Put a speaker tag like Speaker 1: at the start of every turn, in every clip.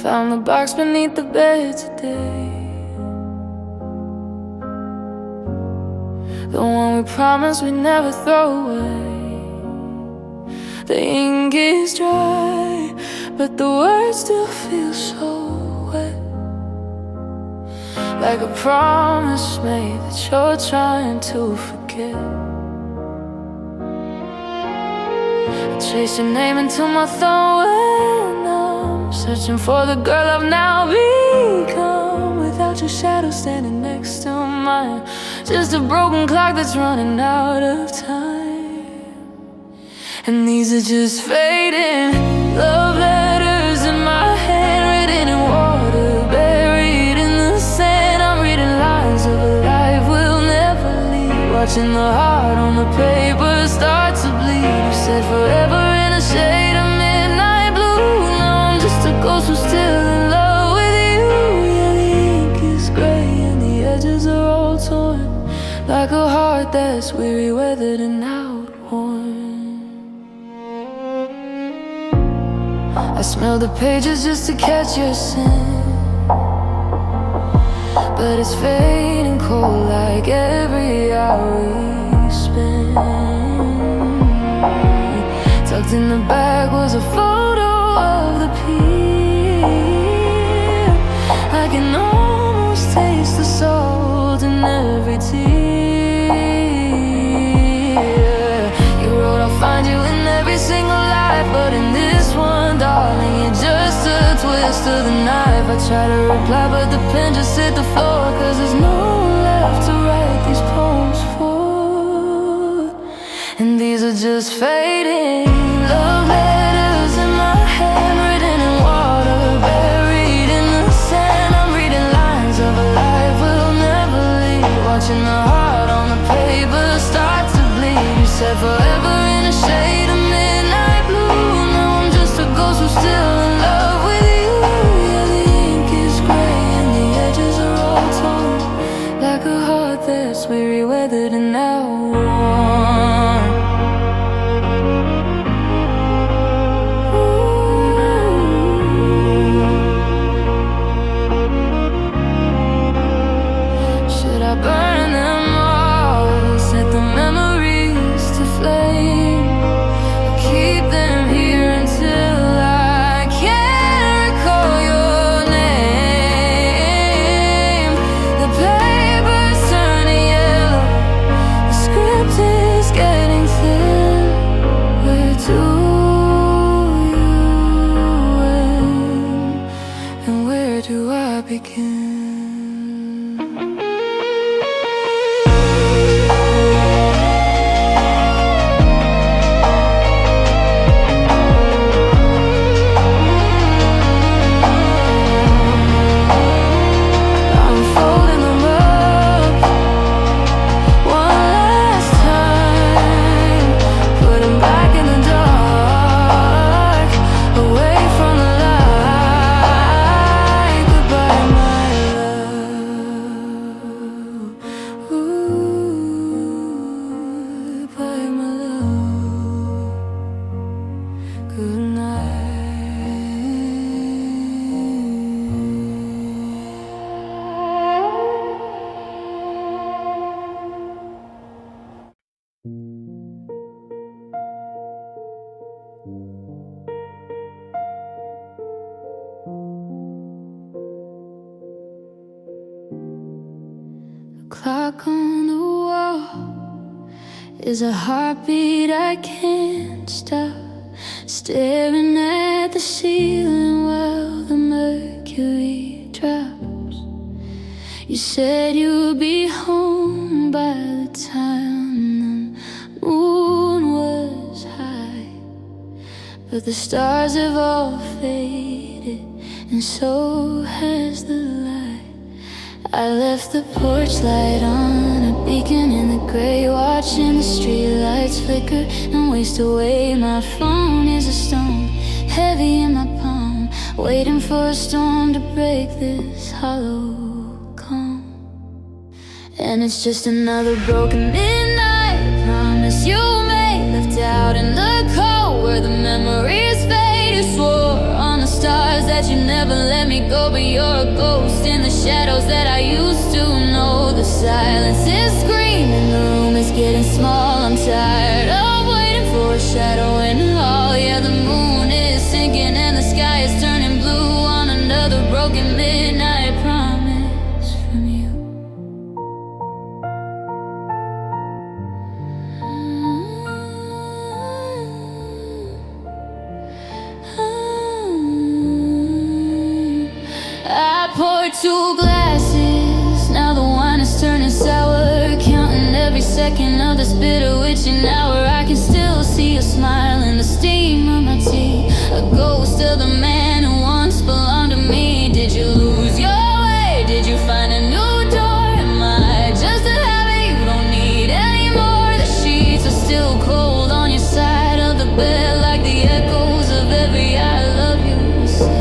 Speaker 1: Found the box beneath the bed today, the one we promised we'd never throw away. The ink is dry, but the words still feel so wet, like a promise made that you're trying to forget. I chase your name until my thumb went numb, searching for the girl I've now become. Without your shadow standing next to mine, just a broken clock that's running out of time. And these are just fading love letters in my hand, written in water, buried in the sand. I'm reading lines of a life we'll never leave, watching the heart on the paper start to bleed. You said forever in a shade of midnight blue. Now I'm just a ghost who's still in love with you. Yeah, the ink is gray and the edges are all torn, like a heart that's weary, weathered and outworn. I smell the pages just to catch your scent, but it's fading cold like every hour we spent. Tucked in the bag was a photo of the pier. I can almost taste the salt in every tear. You wrote I'll find you in every single life, but in this one, darling, you're just a twist of the knife. I try to reply, but the pen just hit the floor, 'cause there's no one left to write these poems for. And these are just fading love letters in my hand, written in water, buried in the sand. I'm reading lines of a life we'll never leave, watching the heart on the paper start to bleed. You said forever in a shade of midnight blue. Now I'm just a ghost who's still in love with you. Yeah, the ink is gray and the edges are all torn, like a heart that's weary, weathered and outworn. Should I burn them all, set the memories to flame, or keep them here until I can't recall your name? The paper's turning yellow, the script is getting thin. Where do you end, and where do I begin? I'm folding them up one last time, put them back in the dark, away from the light. Goodbye, my love. Ooh, goodbye, my love. Good night. The clock on the wall is a heartbeat I can't stop, staring at the ceiling while the mercury drops. You said you'd be home by the time the moon was high, but the stars have all faded, and so has the light. I left the porch light on, a beacon in the gray, watching the streetlights flicker and waste away. My phone is a stone, heavy in my palm, waiting for a storm to break this hollow calm. And it's just another broken midnight promise you made, left out in the cold where the memories fade. You swore on the stars stars that you never let me go, but you're a ghost in the shadows that I used to know. The silence is screaming, the room is getting small. I'm tired of waiting for a shadow in the hall. Yeah, the moon is sinking and the sky is turning blue on another broken midnight promise from you. I poured 2 glasses, now the wine is turning sour. Counting every second of this bitter witching hour. I can still see a smile in the steam of my tea, a ghost of the man who once belonged to me. Did you lose your way? Did you find a new door? Am I just a habit you don't need anymore? The sheets are still cold on your side of the bed, like the echoes of every I love you said.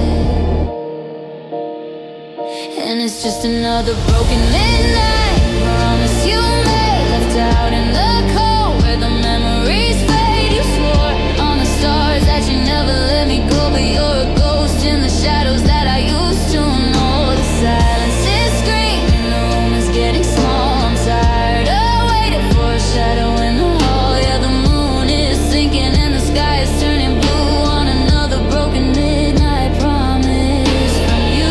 Speaker 1: And it's just another broken midnight promise you made, left out in the cold where the memories fade. You swore on the stars that you never let me go, but you're a ghost in the shadows that I used to know. The silence is screaming, the room is getting small. I'm tired of waiting for a shadow in the hall. Yeah, the moon is sinking and the sky is turning blue on another broken midnight promise from you.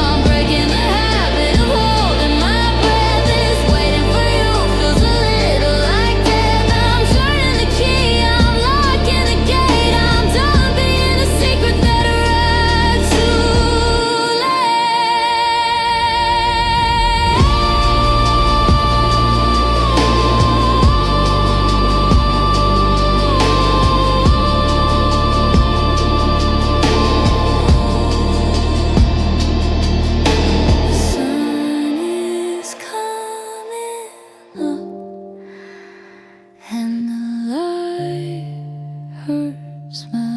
Speaker 1: I'm breaking the habit of holding my breath. This waiting for you feels a little like death. I'm turning the key, I'm locking the gate. I'm done being a secret that arrived too The sun is coming up and the light hurts my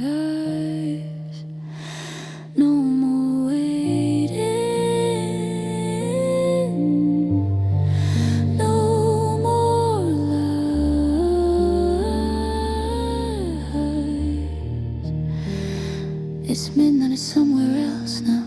Speaker 1: eyes. No more waiting, no more lies. It's midnight, it's somewhere else now.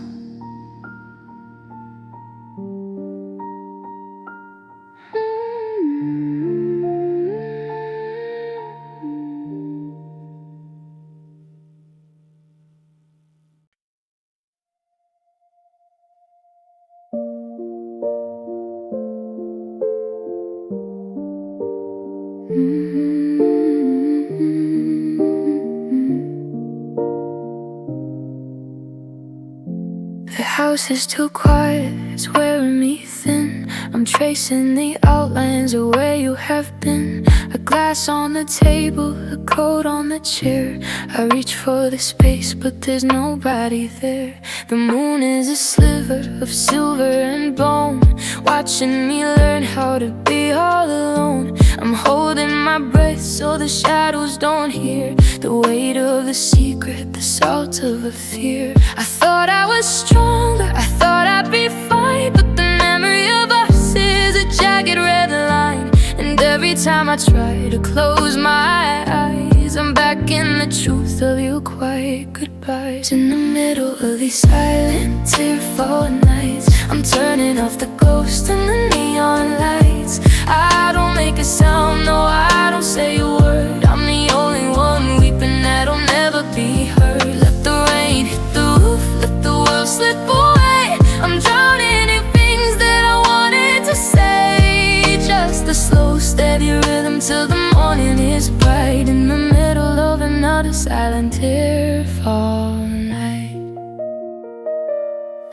Speaker 1: The house is too quiet, it's wearing me thin. I'm tracing the outlines of where you have been. A glass on the table, a coat on the chair. I reach for the space, but there's nobody there. The moon is a sliver of silver and bone, watching me learn how to be all alone. I'm holding my breath so the shadows don't hear the weight of the secret, the salt of a fear. I thought I was stronger, I thought I'd be fine, but the memory of us is a jagged red line. And every time I try to close my eyes, I'm back in the truth of your quiet goodbyes. In the middle of these silent, tearful nights, I'm turning off the ghost and the neon lights. I don't make a sound, no, I don't say a word. I'm the only one weeping that'll never be heard. Let the rain hit the roof, let the world slip away. I'm drowning in things that I wanted to say. Just the slow, steady rhythm till the morning is bright. In the middle of another silent, tearful night,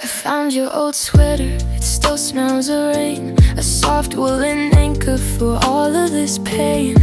Speaker 1: I found your old sweater, it still smells of rain. A soft woolen anchor for all of this pain.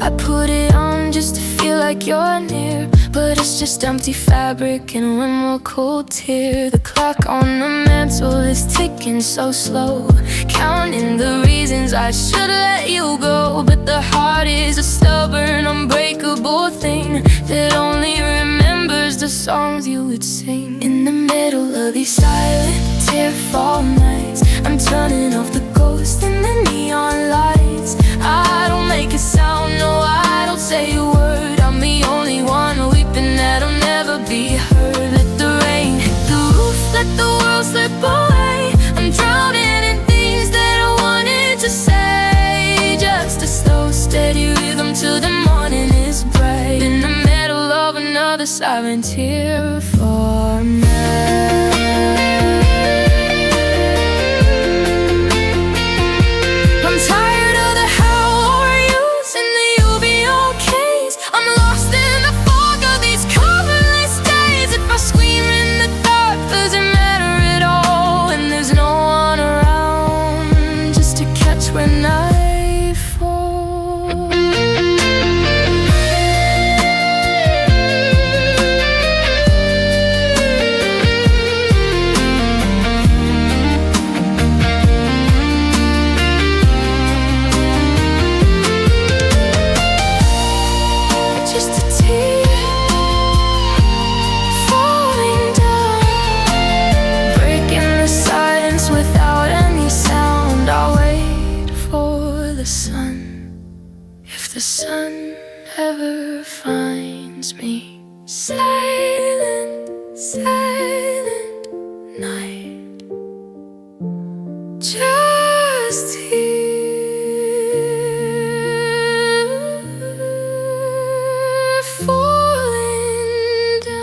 Speaker 1: I put it on just to feel like you're near, but it's just empty fabric and one more cold tear. The clock on the mantle is ticking so slow, counting the reasons I should let you go. But the heart is a stubborn, unbreakable thing that only remembers the songs you would sing. In the middle of these silent, tearful nights, I'm turning off the ghost and the neon lights. I don't make a sound, no, I don't say a word. I'm the only one weeping that'll never be heard. Let the rain hit the roof, let the world slip away. I'm drowning in things that I wanted to say. Just a slow, steady rhythm till the morning is bright. In the middle of another silent tear for me. I'm tired of the how are yous and the you'll be okays. I'm lost in the fog of these coverless days. If I scream in the dark, does it matter at all? And there's no one around just to catch when I fall. If the sun ever finds me, silent, silent night, just here, falling down.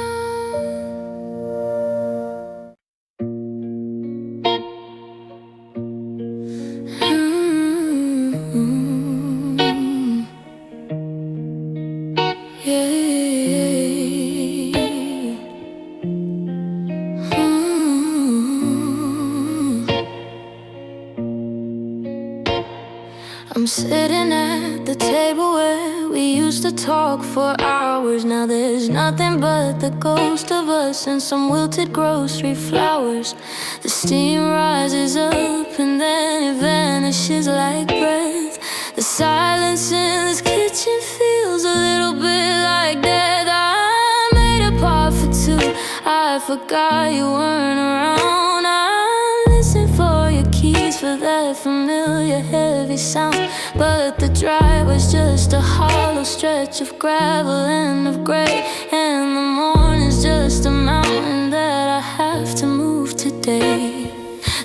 Speaker 1: I'm sitting at the table where we used to talk for hours. Now there's nothing but the ghost of us and some wilted grocery flowers. The steam rises up and then it vanishes like breath. The silence in this kitchen feels a little bit like death. I made a pot for two, I forgot you weren't around. I listened for your keys for that familiar heavy sound, but the drive was just a hollow stretch of gravel and of gray, and the morning's just a mountain that I have to move today.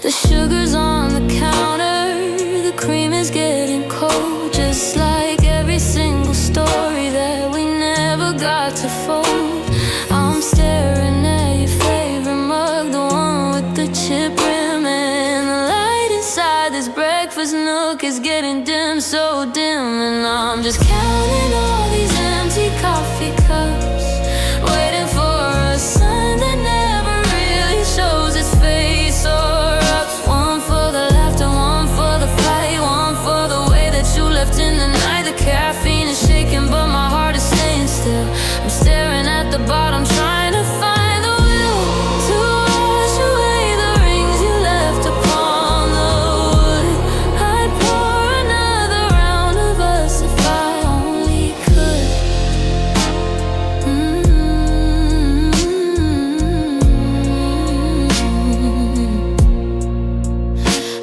Speaker 1: The sugar's on the counter, the cream is getting cold, just like every single story that we never got to fold. I'm staring at your favorite mug, the one with the chip rim, and the light inside this breakfast nook is getting dim, so dim. And I'm just counting all these empty coffee cups, waiting for a sun that never really shows its face or ups. One for the laughter, one for the fight, one for the way that you left in the night. The caffeine is shaking but my heart is staying still. I'm staring at the bottom trying to find the will to wash away the rings you left upon the wood. I'd pour another round of us if I only could.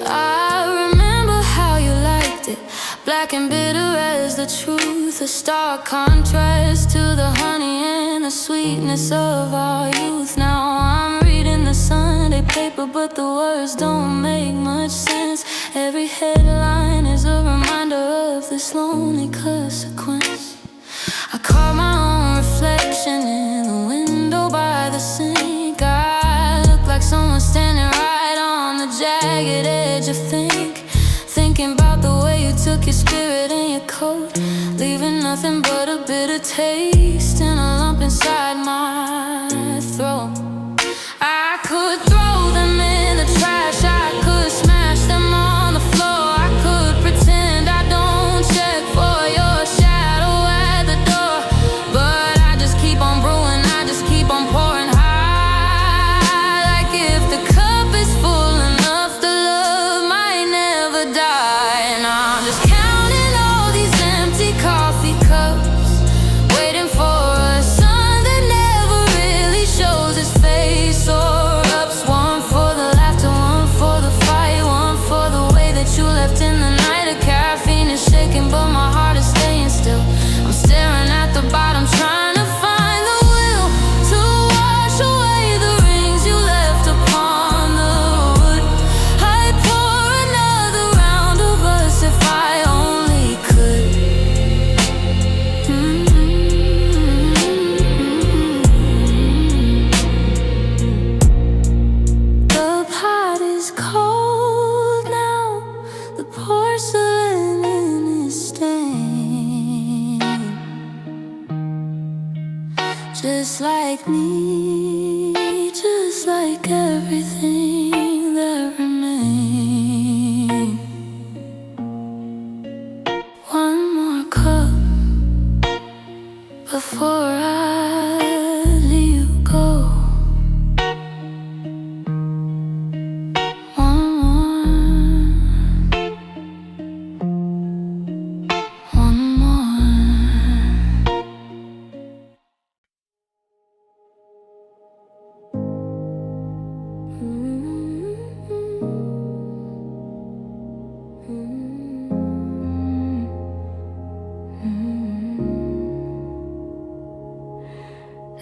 Speaker 1: I remember how you liked it, black and bitter as the truth, a stark contrast to the honey and the sweetness of our youth. Now I'm reading the Sunday paper, but the words don't make much sense. Every headline is a reminder of this lonely consequence. I caught my own reflection in the window by the sink. I look like someone standing right on the jagged edge of thinking about the way you took your spirit in your coat, leaving nothing but a bitter taste and a lump inside my throat. I could throw them in the trash, I could smash them on the floor, I could pretend I don't check for your shadow at the door, but I just keep on brewing, I just keep on pouring high. Like if the cup is full enough, the love might never die. And I'm just counting all these empty coffee cups, waiting for like me, just like everything that remains. One more cup before I let you go. One more.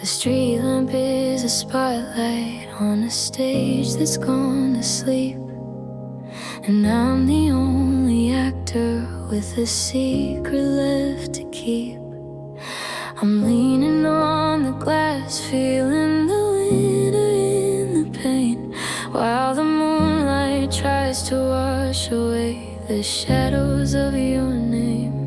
Speaker 1: The street lamp is a spotlight on a stage that's gone to sleep, and I'm the only actor with a secret left to keep. I'm leaning on the glass, feeling the winter in the pain, while the moonlight tries to wash away the shadows of your name.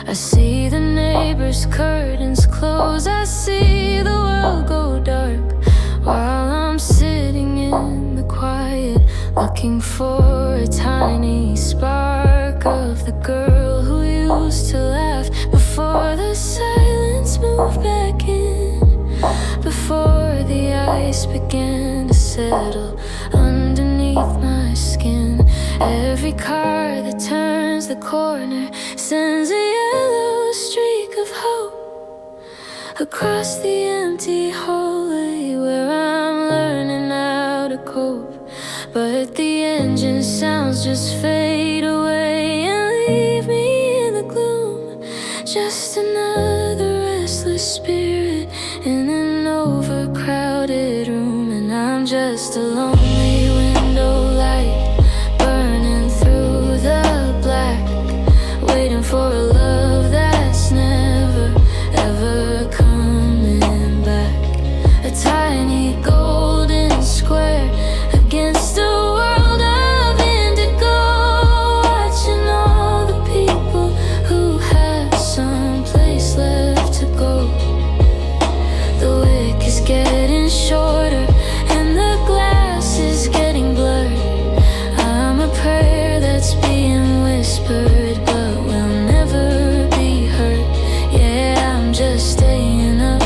Speaker 1: I see the neighbors' curtains close, I see the world go dark, while I'm sitting in the quiet, looking for a tiny spark of the girl who used to laugh before the silence moved back in, before the ice began to settle underneath my skin. Every car that turns the corner sends a yellow streak of hope across the empty hallway where I'm learning how to cope. But the engine sounds just fade away and leave me in the gloom, just another restless spirit in an overcrowded room. And I'm just a lonely window light burning through the black, waiting for a love that's never, ever coming back. A tiny golden square against a world of indigo, watching all the people who have some place left to go. The wick is getting shorter and the glass is getting blurred. I'm a prayer that's being whispered but will never be heard. Yeah, I'm just staying up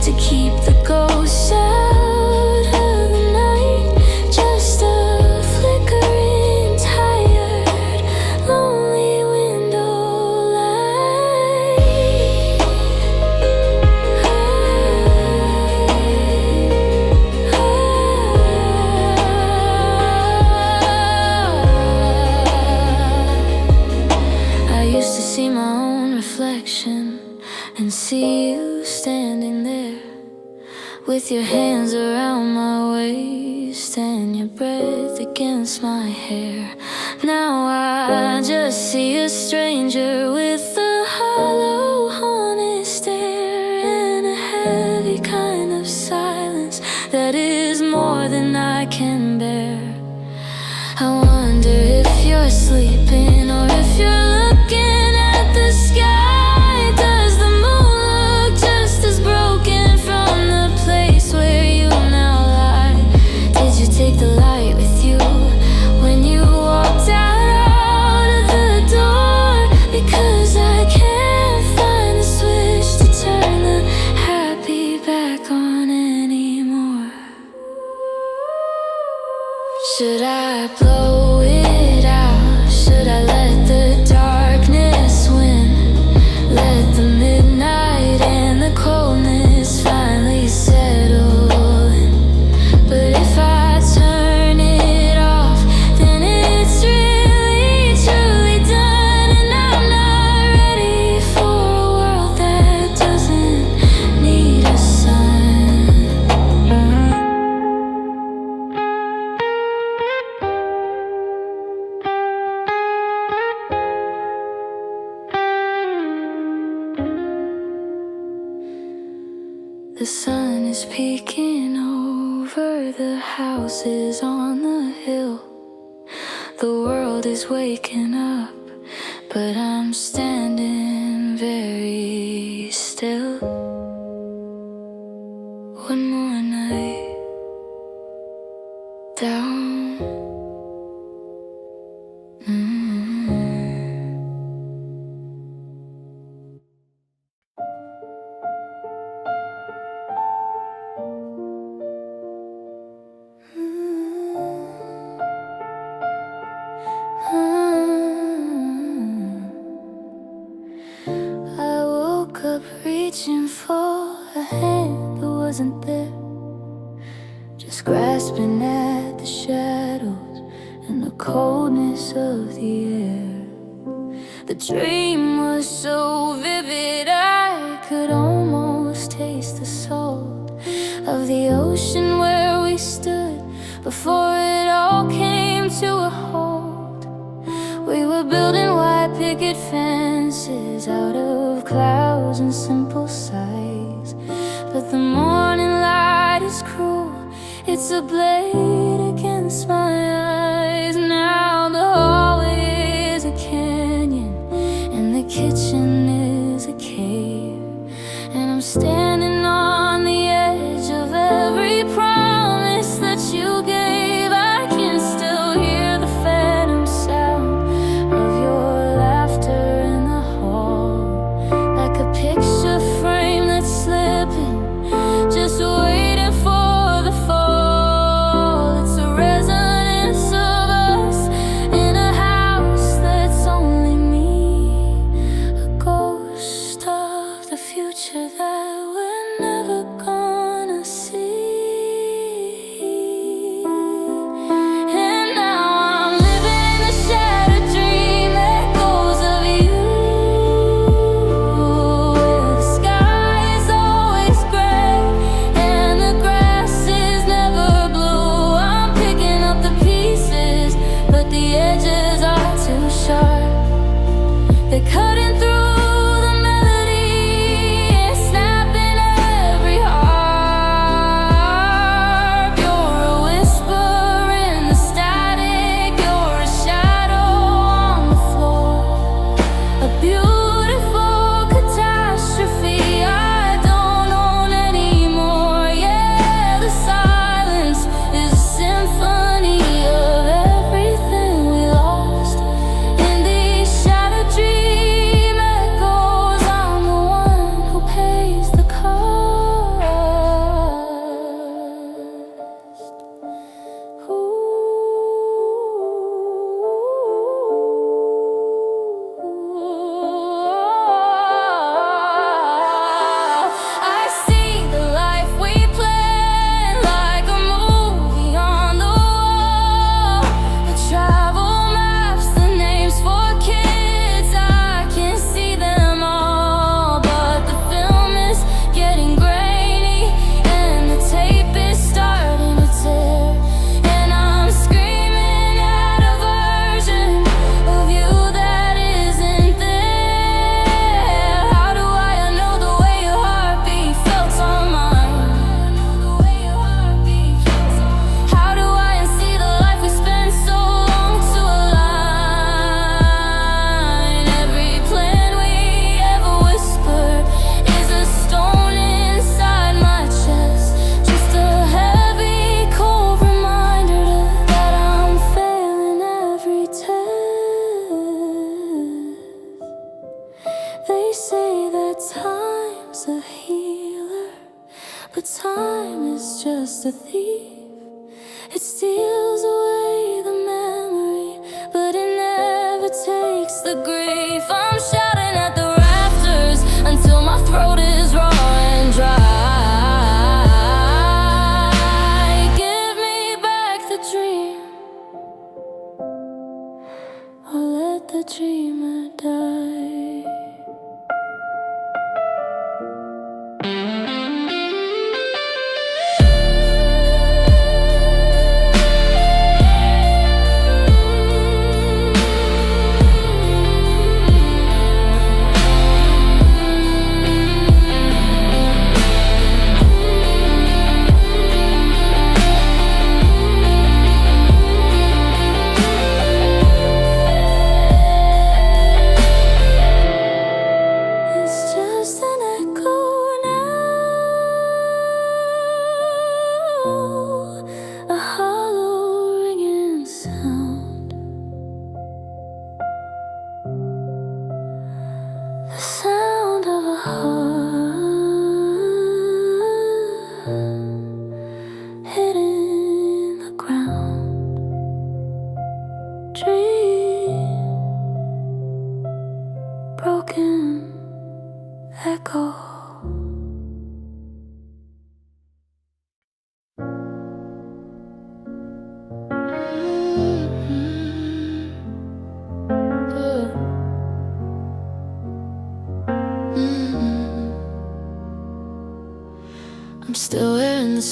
Speaker 1: to keep the ghosts out of the night, just a flickering, tired, lonely window light. I used to see my own reflection and see you standing there with your hands around my waist and your breath against my hair. Now I just see a stranger with a hollow, haunted stare and a heavy kind of silence that is more than I can bear. I wonder if you're sleeping or if you're looking at the sky. Does the moon look just as broken from the place where you now lie? Did you take the light with you when you walked out of the door? Because I can't find the switch to turn the happy back on anymore. Should I blow it out? Should I let the darkness win? Let the midnight and the coldness finally settle in. But if I turn it off, then it's really truly done, and I'm not ready for a world that doesn't need a sun. The sun is peeking over the houses on the hill. The world is waking up, but I'm standing very still. coldness of the air. The dream was so vivid I could almost taste the salt of the ocean where we stood before it all came to a halt. We were building white picket fences out of clouds and simple sighs, but the morning light is cruel, it's a blade against my eyes. Now the hallway is a canyon and the kitchen is a cave, and I'm standing on the edge of every promise that you gave. I can still hear the phantom sound of your laughter in the hall, like a picture frame that's slipping, just waiting for the fall. It's a resonance of us in a house that's only me, a ghost of the future that we're never gonna see. And now I'm living in the shattered dream, echoes of you, where the sky is always gray and the grass is never blue. I'm picking up the pieces, but the edges are too sharp. They're cutting through the melody and snapping every harp. You're a whisper in the static, you're a shadow on the floor, a beautiful catastrophe I don't own anymore. Yeah, the silence is a symphony of everything we lost in these shattered dream echoes. I'm the one who pays the cost. I see the life we planned like a movie on the wall, the travel maps, the names for kids, I can see them all, but the film is getting grainy and the tape is starting to tear, and I'm screaming at a version of you that isn't there. How do I know the way your heartbeat felt on mine? How do I unsee the life we spent so long to align? Every plan we ever whispered is a stone inside my chest, just a heavy, cold reminder that I'm failing every test. They say that time's a healer, but time is just a thief. It steals away the memory, but it never takes the grief. I'm shouting at the rafters until my throat is raw and dry. Give me back the dream, or let the dreamer die.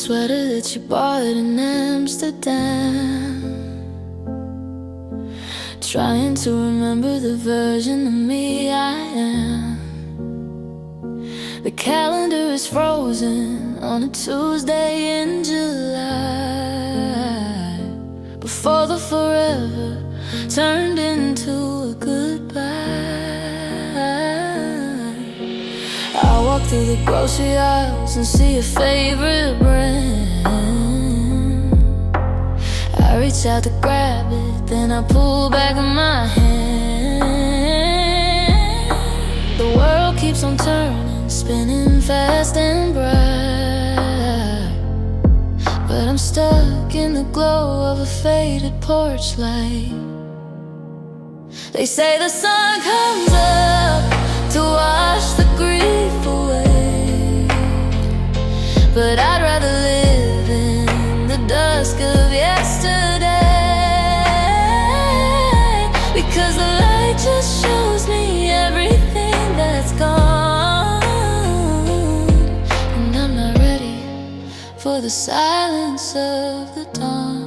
Speaker 1: sweater that you bought in Amsterdam, trying to remember the version of me I am. The calendar is frozen on a Tuesday in July, before the forever turned into a goodbye. I walk through the grocery aisles and see your favorite brand. I reach out to grab it, then I pull back my hand. The world keeps on turning, spinning fast and bright, but I'm stuck in the glow of a faded porch light. They say the sun comes up to wash the grief away, but I'd rather live in the dusk of yesterday, because the light just shows me everything that's gone, and I'm not ready for the silence of the dawn.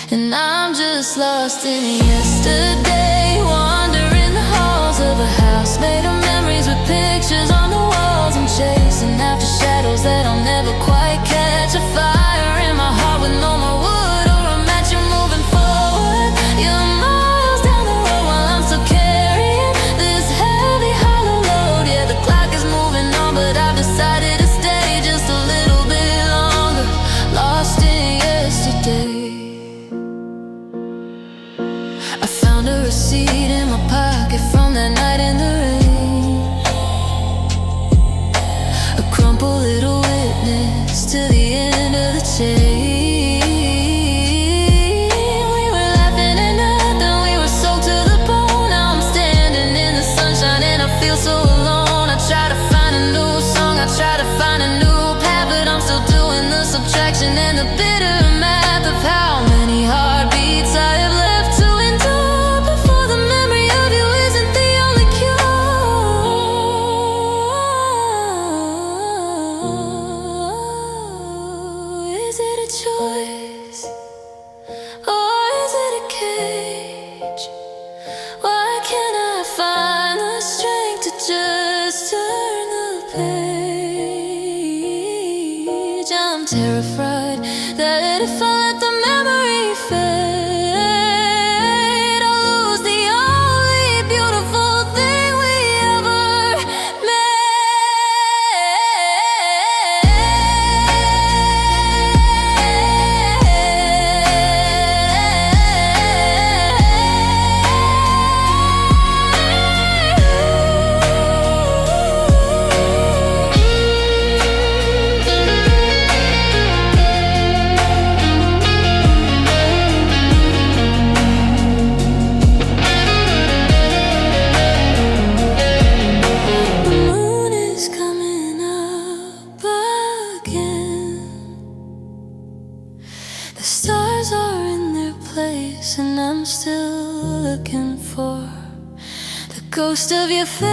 Speaker 1: And I'm just lost in yesterday, wandering the halls of a house made of memories with pictures on the walls. I'm chasing after shadows that I'll never quite catch. A fire in my heart with no more wood or a match. You're moving forward, you're miles down the road while I'm still carrying this heavy hollow load. Yeah, the clock is moving on, but I've decided to stay just a little bit longer, lost in yesterday. I found a receipt in my pocket from that night in the rain, a crumpled little witness to the end of the chain. We were laughing at nothing, we were soaked to the bone. Now I'm standing in the sunshine and I feel so alone. I try to find a new song, I try to find a new path, but I'm still doing the subtraction and the bitter math of how many heartbeats I have left to endure before the memory of you isn't the only cure. Is it a choice, or is it a cage? Why can't I find the strength to just turn the page? I'm terrified that if I let the memory fade, I'll lose the only beautiful thing we ever and I'm still looking for the ghost of your face.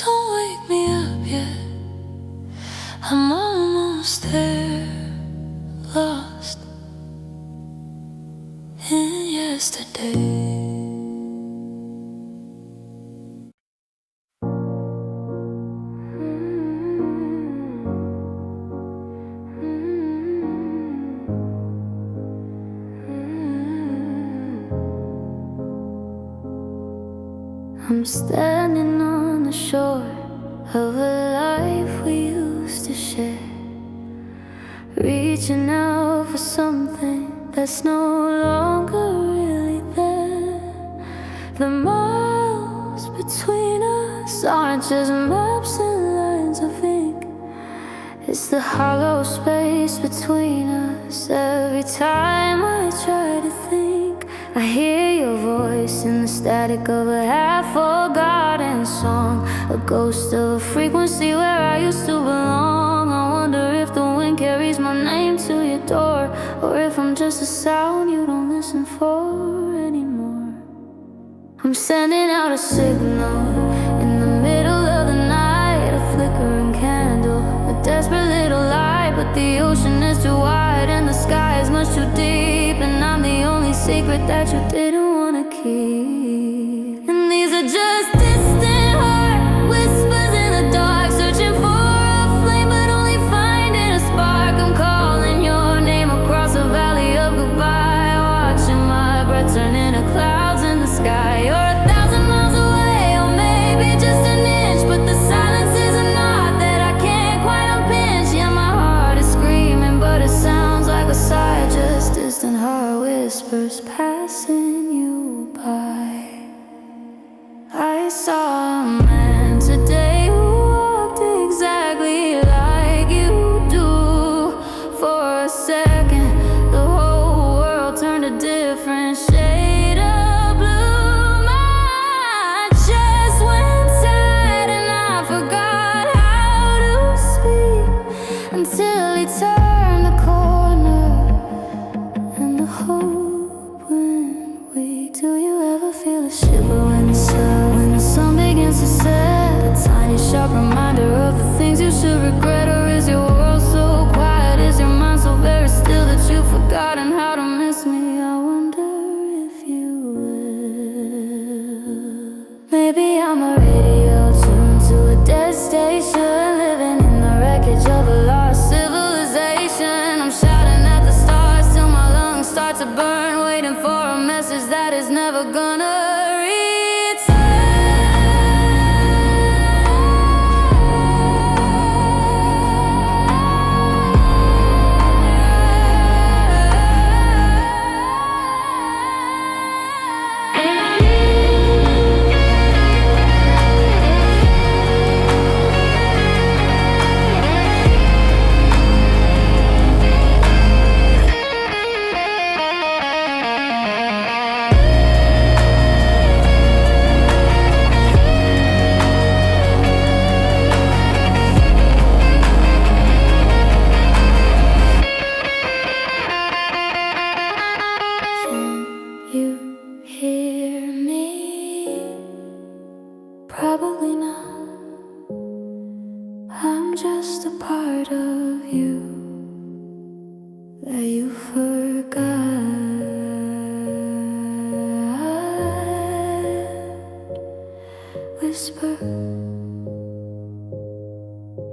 Speaker 1: Don't wake me up yet, I'm almost there, lost in yesterday. I'm standing on the shore of a life we used to share, reaching out for something that's no longer really there. The miles between us aren't just maps and lines of ink, it's the hollow space between us. Every time I try to think, I hear your voice in the static of a half-forgotten song, a ghost of a frequency where I used to belong. I wonder if the wind carries my name to your door, or if I'm just a sound you don't listen for anymore. I'm sending out a signal in the middle of the desperate little light, but the ocean is too wide and the sky is much too deep, and I'm the only secret that you didn't wanna keep. And these are just distant heart whispers in the dark, searching for a flame but only finding a spark. I'm calling your name across a valley of goodbye, watching my breath turn into clouds in the sky. You're 1,000 miles away, or maybe just an inch, but the silence is a knot that I can't quite unpinch. Yeah, my heart is screaming, but it sounds like a sigh, just distant heart whispers passing you by. I saw a man today who walked exactly like you do. For a second, the whole world turned a different shade of blue. My chest went tight and I forgot how to speak, until he turned the corner and the hope went weak. Do you ever feel a shiver when the sun begins to set? A tiny sharp reminder of the things you should regret. Or is your world so quiet, is your mind so very still that you've forgotten how to miss me? I wonder if you will. Maybe I'm a radio tuned to a dead station, living in the wreckage of a lost civilization. I'm shouting at the stars till my lungs start to burn, waiting for a message that is never gonna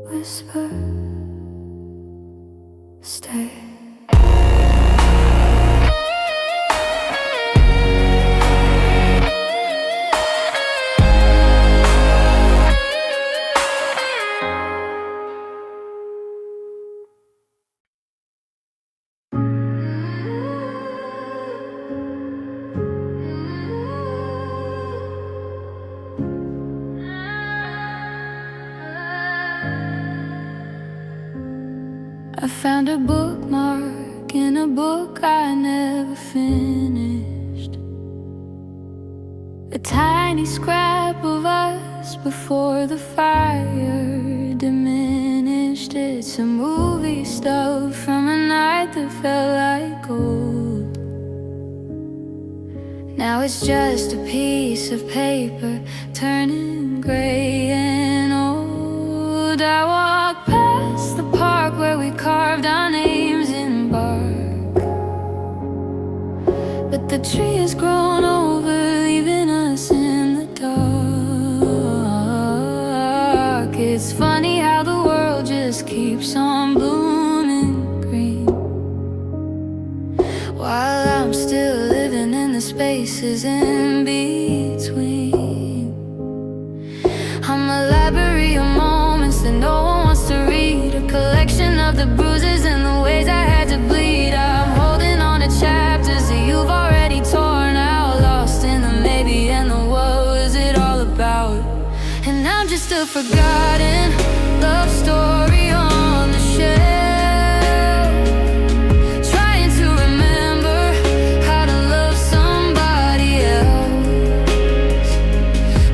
Speaker 1: whisper, stay. I found a bookmark in a book I never finished, a tiny scrap of us before the fire diminished. It's a movie stuff from a night that felt like gold. Now it's just a piece of paper turning gray and old. I walk past the park where we carved our names in bark, but the tree has grown over, leaving us in the dark. It's funny how the world just keeps on blooming green, while I'm still living in the spaces in between. I'm a library of moments that no one wants to read, a collection of the bruises and the ways I had to bleed. I'm holding on to chapters that you've already torn out, lost in the maybe and the what was it all about. And I'm just a forgotten love story on the shelf, trying to remember how to love somebody else.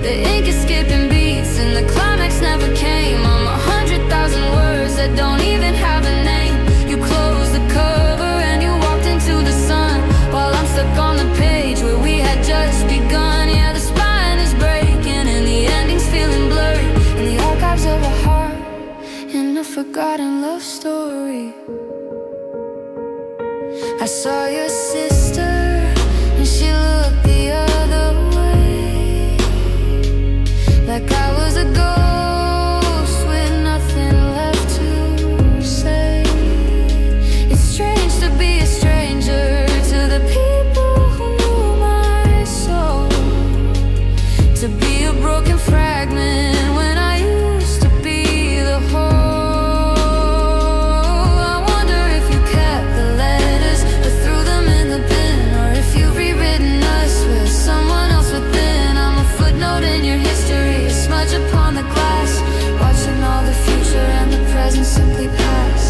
Speaker 1: The ink is skipping beats and the climax never came. I'm 100,000 words that don't even have a name. You closed the cover and you walked into the sun, while I'm stuck on the page where we had just begun. Yeah, the spine is breaking and the ending's feeling blurry in the archives of a heart story. I saw your sister and she looked the other way, like I was a ghost with nothing left to say. It's strange to be a stranger to the people who knew my soul, to be a broken fragment when I used to be the whole. Upon the glass, watching all the future and the present simply pass.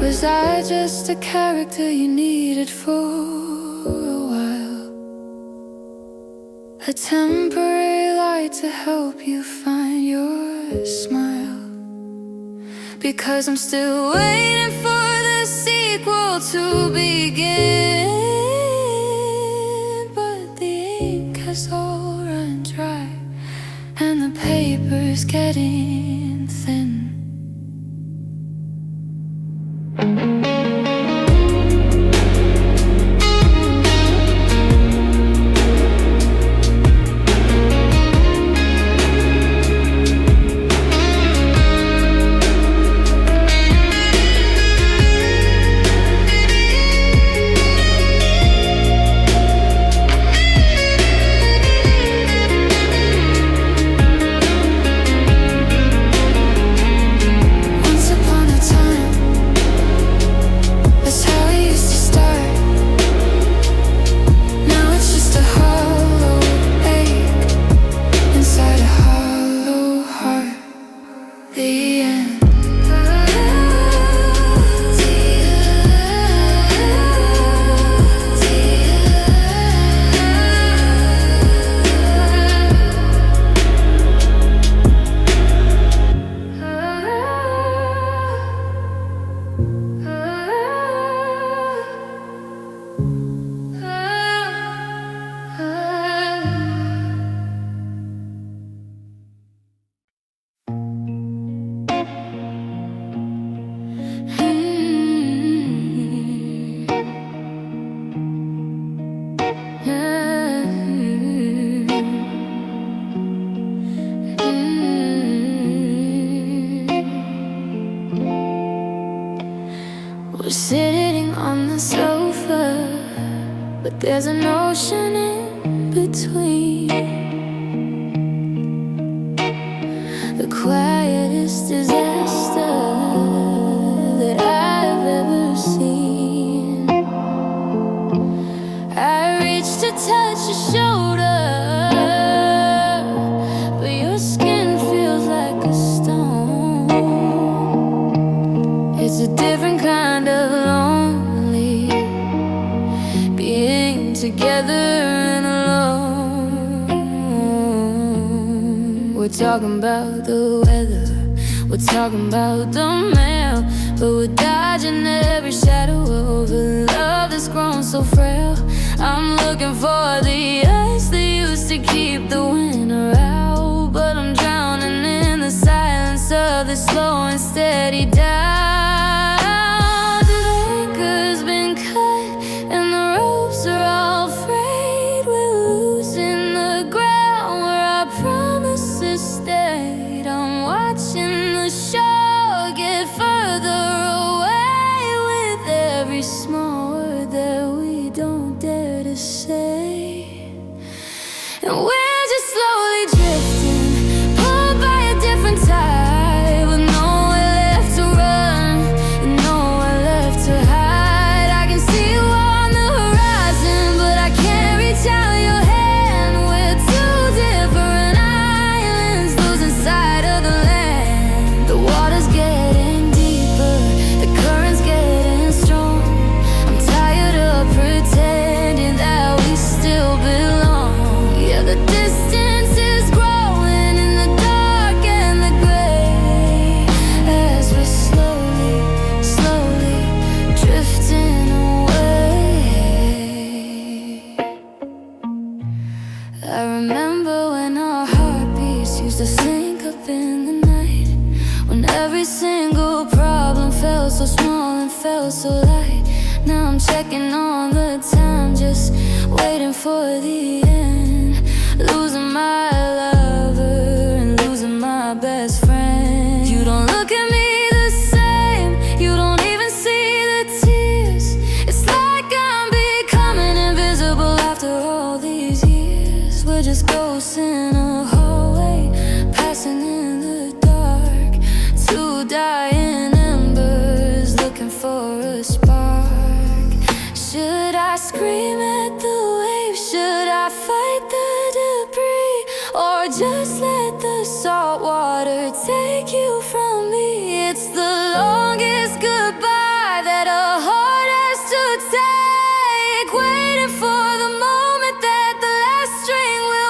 Speaker 1: Was I just a character you needed for a while? A temporary light to help you find your smile? Because I'm still waiting for the sequel to begin, but the ink has all run dry and the paper's getting thin. We're sitting on the sofa, but there's an ocean in between. The quietest disaster that I've ever seen. I reached to touch your shoulder, but your skin feels like a stone. It's a different kind of lonely, being together and alone. We're talking about the weather, we're talking about the mail, but we're dodging every shadow of a love that's grown so frail. I'm looking for the ice that used to keep the winter out, but I'm drowning in the silence of the slow and steady down. Run Every single problem felt so small and felt so light. Now I'm checking on the time, just waiting for the end. Losing my lover and losing my best friend. You don't look at me the same, you don't even see the tears. It's like I'm becoming invisible after all these years. We're just ghosts in a hallway, passing in the dark. Two dying embers looking for a spark. Should I scream at the waves? Should I fight the debris? Or just let the salt water take you from me? It's the longest goodbye that a heart has to take, waiting for the moment that the last string will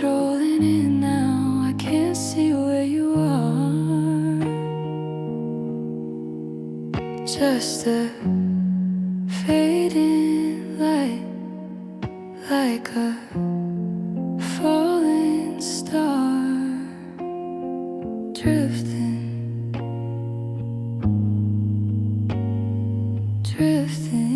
Speaker 1: rolling in now. I can't see where you are. Just a fading light, like a falling star, drifting, drifting.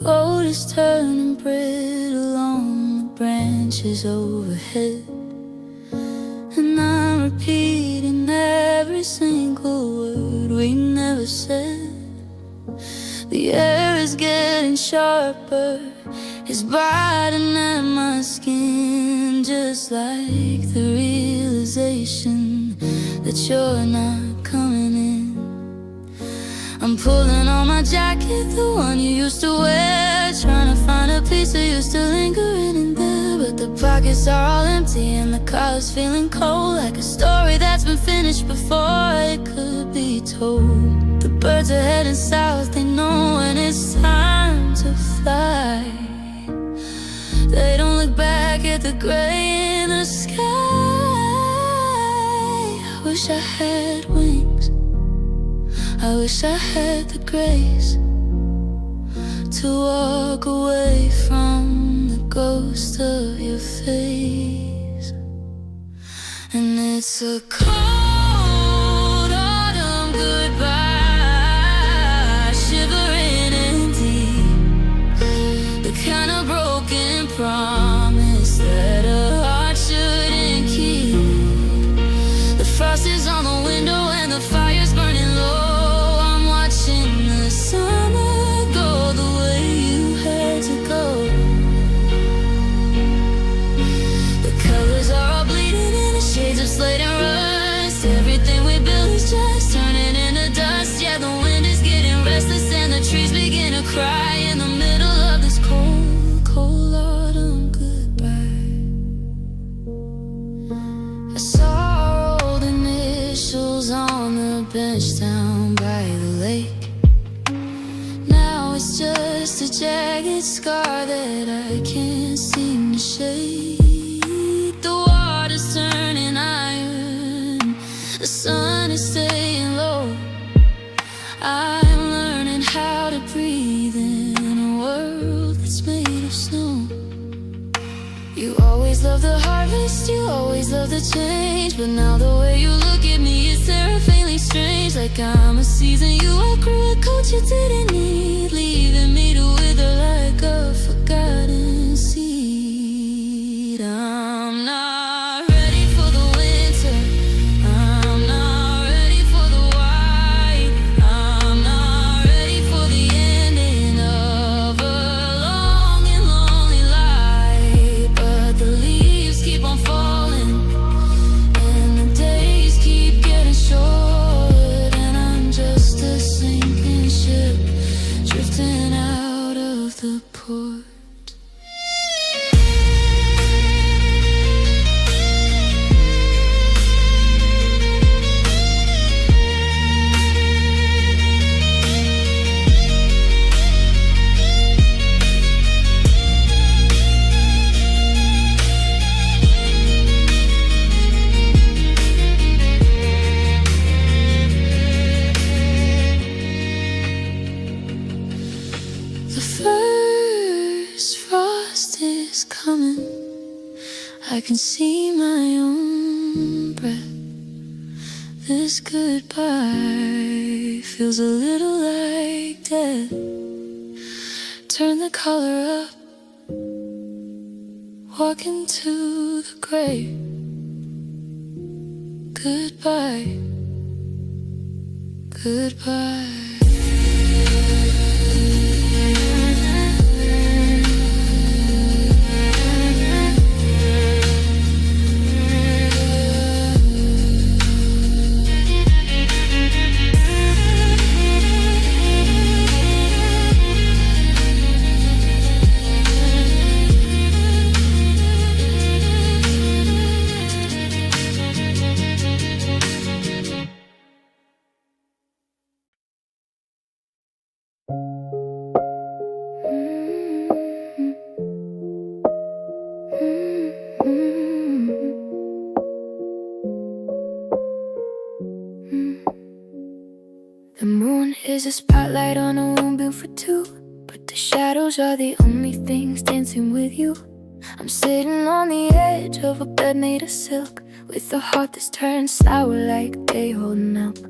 Speaker 1: Gold is turning brittle on the branches overhead, and I'm repeating every single word we never said. The air is getting sharper, it's biting at my skin, just like the realization that you're not coming in. I'm pulling on my jacket, the one you used to wear, trying to find a piece of you still lingering in there. But the pockets are all empty and the collar's feeling cold, like a story that's been finished before it could be told. The birds are heading south, they know when it's time to fly. They don't look back at the gray in the sky. I wish I had wings, I wish I had the grace to walk away from the ghost of your face. And it's a cold autumn goodbye, shivering and deep, the kind of broken promise that a heart shouldn't keep. The frost is on the window and the fire's burning low. Summer go the way you had to go. The colors are all bleeding in the shades of slate and rust. Everything we built is just turning into dust. Yeah, the wind is getting restless and the trees begin to cry in the middle of this cold, cold autumn goodbye. I saw our old initials on the bench down by the lake. It's just a jagged scar that I can't seem to shake. The water's turning iron, the sun is staying low. I'm learning how to breathe in a world that's made of snow. You always love the harvest, you always love the change, but now the way you look at me is there faintly strange, like I'm a season you outgrew, a coat you didn't need, leaving me to wither like a forgotten seed. I'm not ready for the winter, I'm not ready for the white, I'm not ready for the ending of a long and lonely life. But the leaves keep on falling and the days keep getting short, and I'm just a sinking ship drifting out of the port. The first frost is coming, I can see my own breath. This goodbye feels a little like death. Turn the collar up, walk into the grave. Goodbye, goodbye. The moon is a spotlight on a room built for two, but the shadows are the only things dancing with you. I'm sitting on the edge of a bed made of silk, with a heart that's turned sour like day-old milk.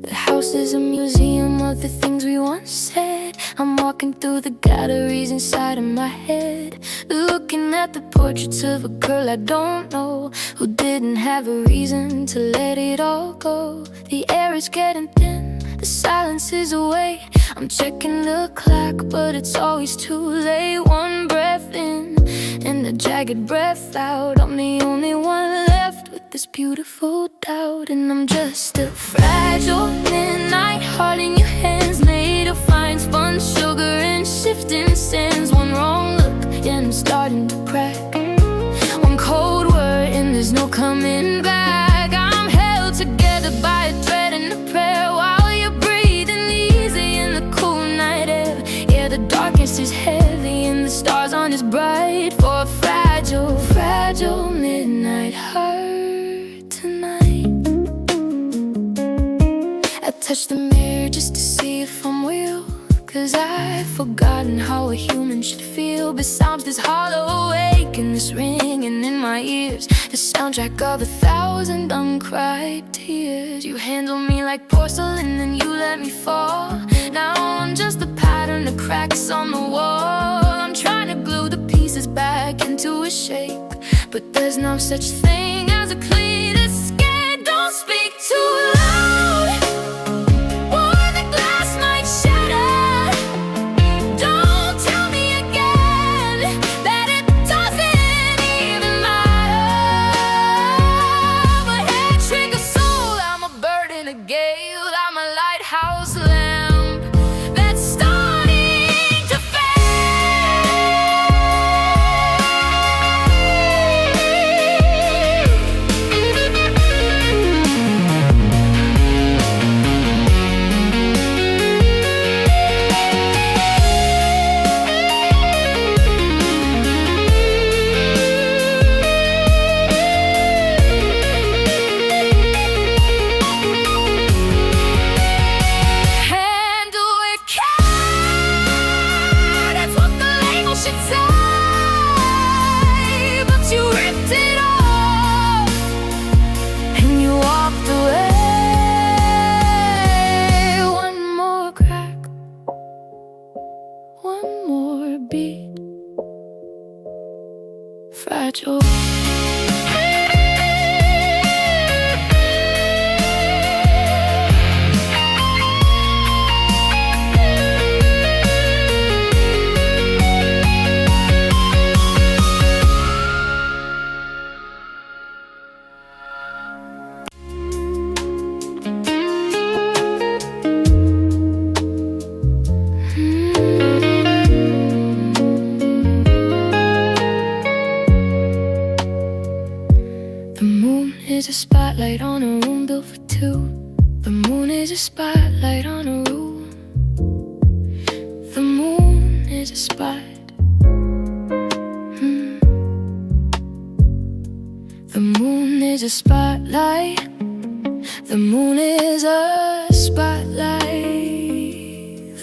Speaker 1: The house is a museum of the things we once said. I'm walking through the galleries inside of my head, looking at the portraits of a girl I don't know, who didn't have a reason to let it all go. The air is getting thin, the silence is away. I'm checking the clock, but it's always too late. One breath in, and a jagged breath out. I'm the only one left with this beautiful doubt. And I'm just a fragile midnight heart in your hands, made of fine spun sugar and shifting sands. One wrong look, and I'm starting to crack. One cold word, and there's no coming back. I'm held together by a thread and a prayer, while you're breathing easy in the cool night air. Yeah, the darkness is heavy and the stars aren't as bright for a fragile, fragile midnight heart tonight. I touch the mirror just to see if I'm real, 'cause I've forgotten how a human should feel. Besides this hollow ache and this ringing in my ears, the soundtrack of 1,000 uncried tears. You handle me like porcelain and you let me fall. Now I'm just a pattern of cracks on the wall. I'm trying to glue the pieces back into a shape, but there's no such thing as a clean escape. Don't speak too loud, or the glass might shatter. Don't tell me again that it doesn't even matter. But head trigger soul, I'm a bird in a gale. I'm a lighthouse lamp that's starting to fade. one more beat. Fragile. The moon is a spotlight on a room built for two. The moon is a spotlight on a room. The moon is a spot. The moon is a spotlight. The moon is a spotlight.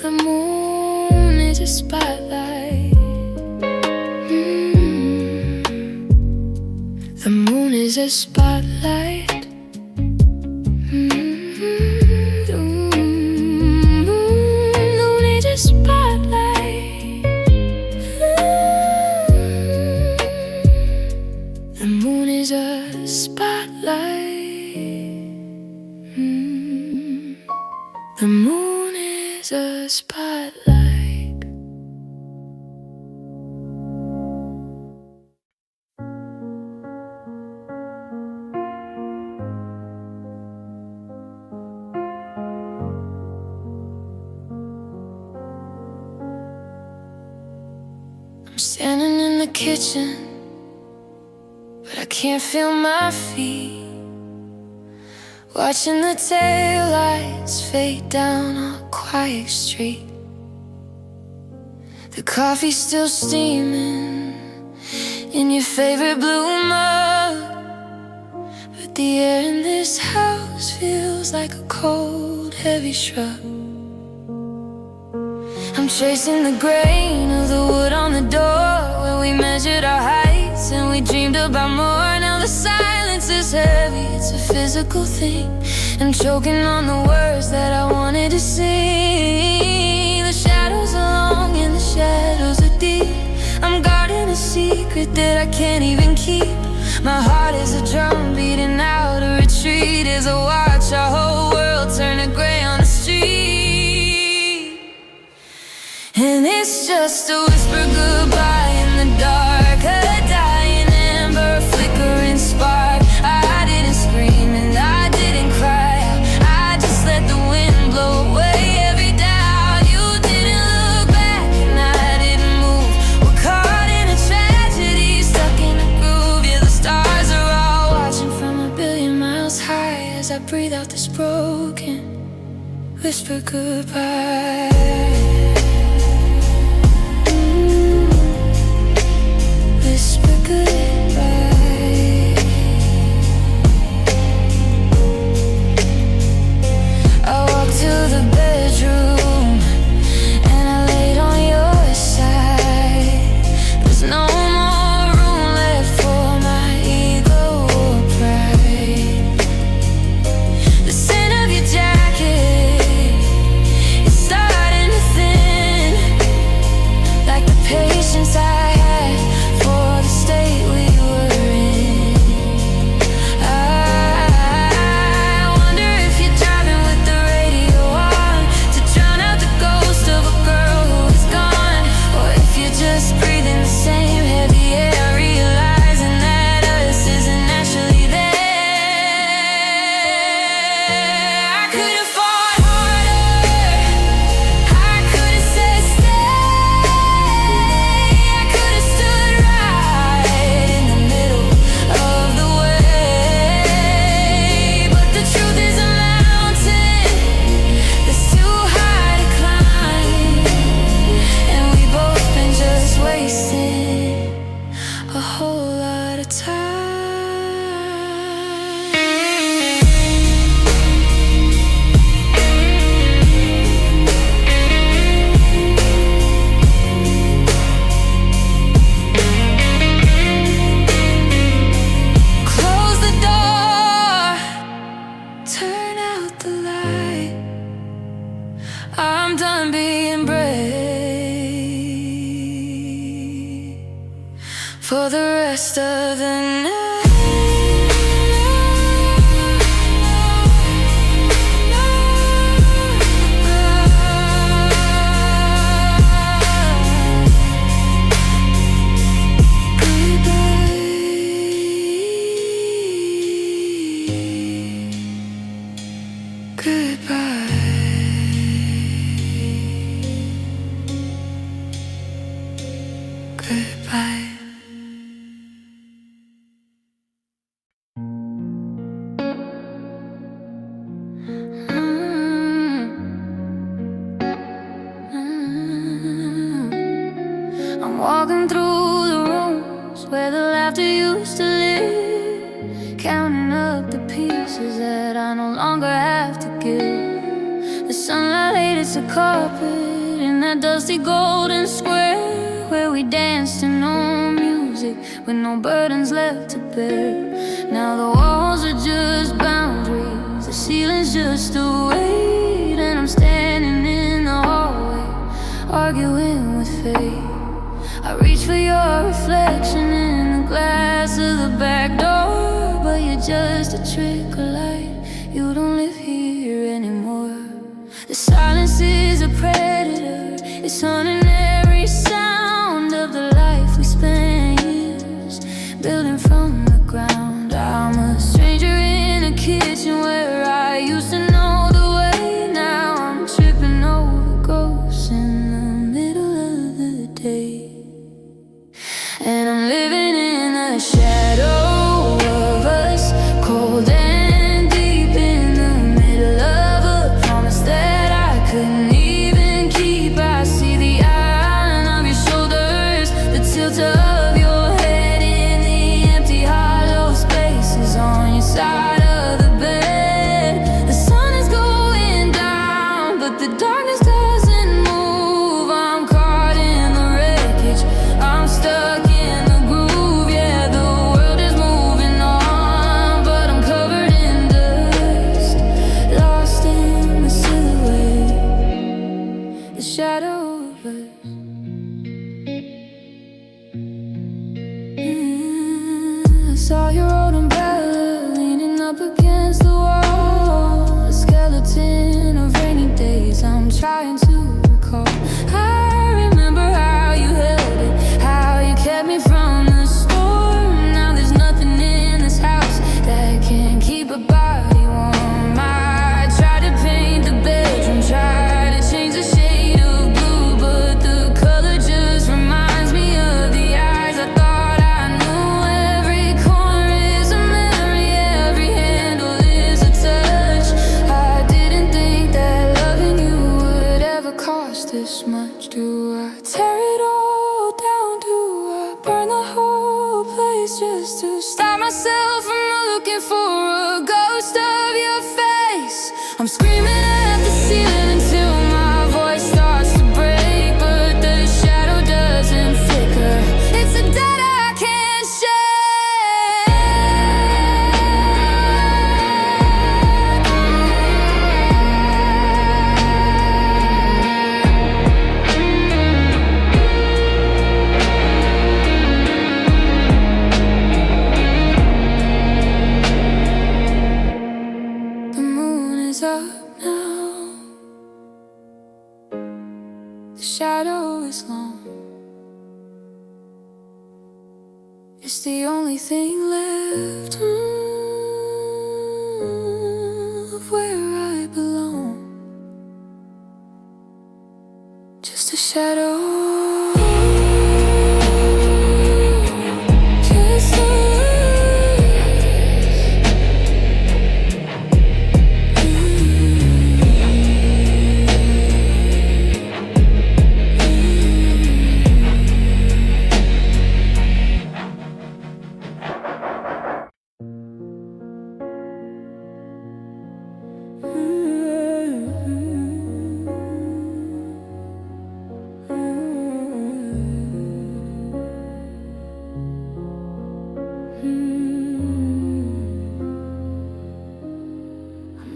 Speaker 1: The moon is a spotlight. The moon is a spotlight. The moon is a spotlight. The moon is a spotlight. The moon is a spotlight. I'm standing in the kitchen, but I can't feel my feet. Watching the taillights fade down a quiet street. The coffee's still steaming in your favorite blue mug, but the air in this house feels like a cold, heavy shrug. I'm chasing the grain of the wood on the door where we measured our heights and we dreamed about more. Now the silence is heavy, it's a physical thing. I'm choking on the words that I wanted to sing. The shadows are long and the shadows are deep. I'm guarding a secret that I can't even keep. My heart is a drum beating out a retreat as I watch our whole world turn to gray on the street. And it's just a whisper goodbye in the dark, a dying ember, a flickering spark. I didn't scream and I didn't cry. I just let the wind blow away every doubt. You didn't look back and I didn't move. We're caught in a tragedy, stuck in a groove. Yeah, the stars are all watching from a billion miles high as I breathe out this broken whisper goodbye. Whisper goodbye. I walked to the bedroom and I laid on your side. There's no more room left for my ego or pride. The scent of your jacket, it started for the rest of the night. I'm walking through the rooms where the laughter used to live, counting up the pieces that I no longer have to give. The sunlight laid its a carpet in that dusty golden square where we danced to no music with no burdens left to bear. Now the walls are just boundaries, the ceiling's just a weight, and I'm standing in the hallway arguing with fate. I reach for your reflection in the glass of the back door, but you're just a trick of light, you don't live here anymore. The silence is a predator, it's haunting every sound of the life we spent years building from the ground. I'm a stranger in a kitchen where I used to know the way. Now I'm tripping over ghosts in the middle of the day. And I'm living in the shadow of us, cold and deep in the middle of a promise that I couldn't even keep. I see the iron of your shoulders, the tilt of your head in the empty hollow spaces on your side of the bed. The sun is going down, but the darkness doesn't move. I'm caught in the wreckage, I'm stuck in the groove. Yeah, the world is moving on, but I'm covered in dust, lost in the silhouette, the shadow of us. I saw your old umbrella leaning up against the wall, a skeleton of rainy days I'm trying to recall. I remember how you held it, how you kept me from the storm. Now there's nothing in this house that can keep a body warm. I tried to paint the bedroom, tried to change the shade of blue, but the color just reminds me of the eyes I thought I knew. Every corner is a memory, every handle is a touch. I didn't think that loving you would ever cost this much. Do I tear it all down? Do I burn the whole place just to stop myself from looking for a ghost of your face? I'm screaming at the ceiling until my voice starts to break, but the shadow doesn't flicker. It's a debt I can't shake. The moon is up now, the shadow is long. It's the only thing left of where I belong. Just a shadow, just us.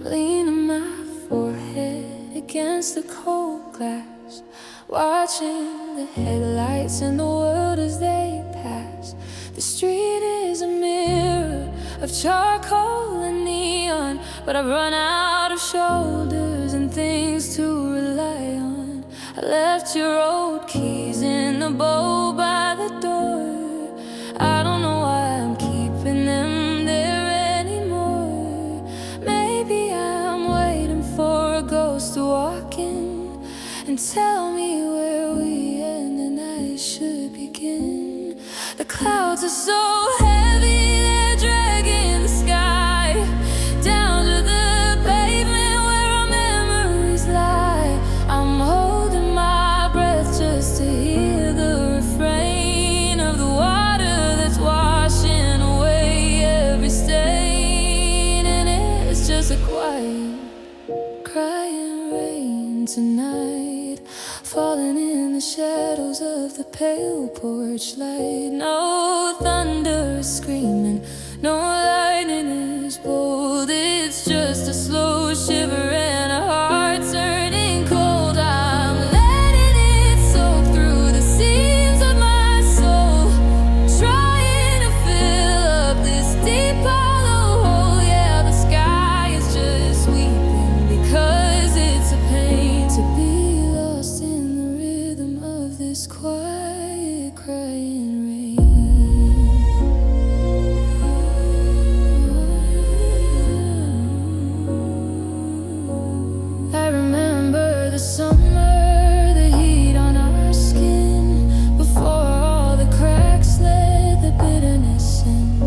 Speaker 1: Leaning my forehead against the cold glass, watching the headlights in the world as they pass. The street is a mirror of charcoal and neon, but I've run out of shoulders and things to rely on. I left your old keys in the bowl by the door. I don't know why I'm keeping them there anymore. Maybe I'm waiting for a ghost to walk in and tell me where we end and I should begin. The clouds are so heavy, they're dragging the sky down to the pavement where our memories lie. I'm holding my breath just to hear the refrain of the water that's washing away every stain. And it's just a quiet, crying rain tonight, falling in the shadows of the pale porch light. No thunder is screaming, no lightning is bold. It's just a slow shiver and a heart turning cold. I'm letting it soak through the seams of my soul, trying to fill up this deep hollow hole. Yeah, the sky is just weeping because it's a pain to be lost in the rhythm of this quiet crying rain. I remember the summer, the heat on our skin, before all the cracks let the bitterness in.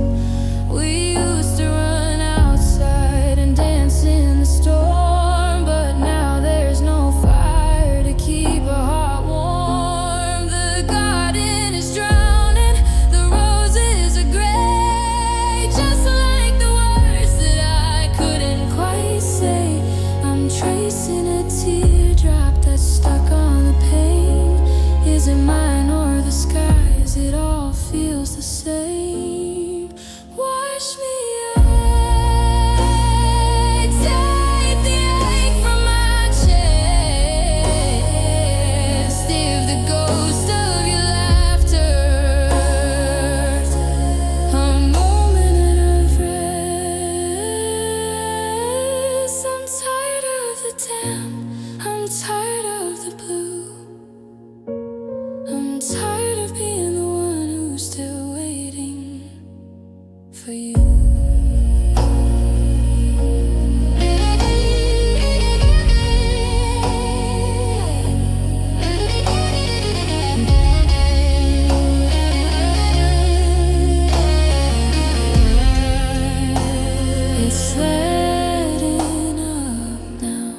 Speaker 1: We used to run outside and dance in the storm, but now there's no fire to keep a heart warm. The garden is drowning, the roses are gray, just like the words that I couldn't quite say. I'm tracing a teardrop that's stuck on the pane. Is it mine or the skies? It all feels the same. Wash me away, take the ache from my chest. If the ghost of your laughter, a moment of rest. I'm tired of the damp, I'm tired of the blue. I'm tired of being the one who's still waiting for you. It's letting up now.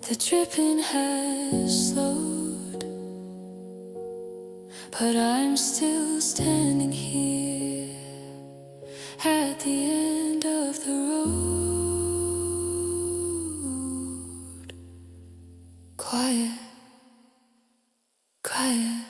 Speaker 1: The dripping has slowed, but I'm still standing here at the end of the road. Quiet, quiet.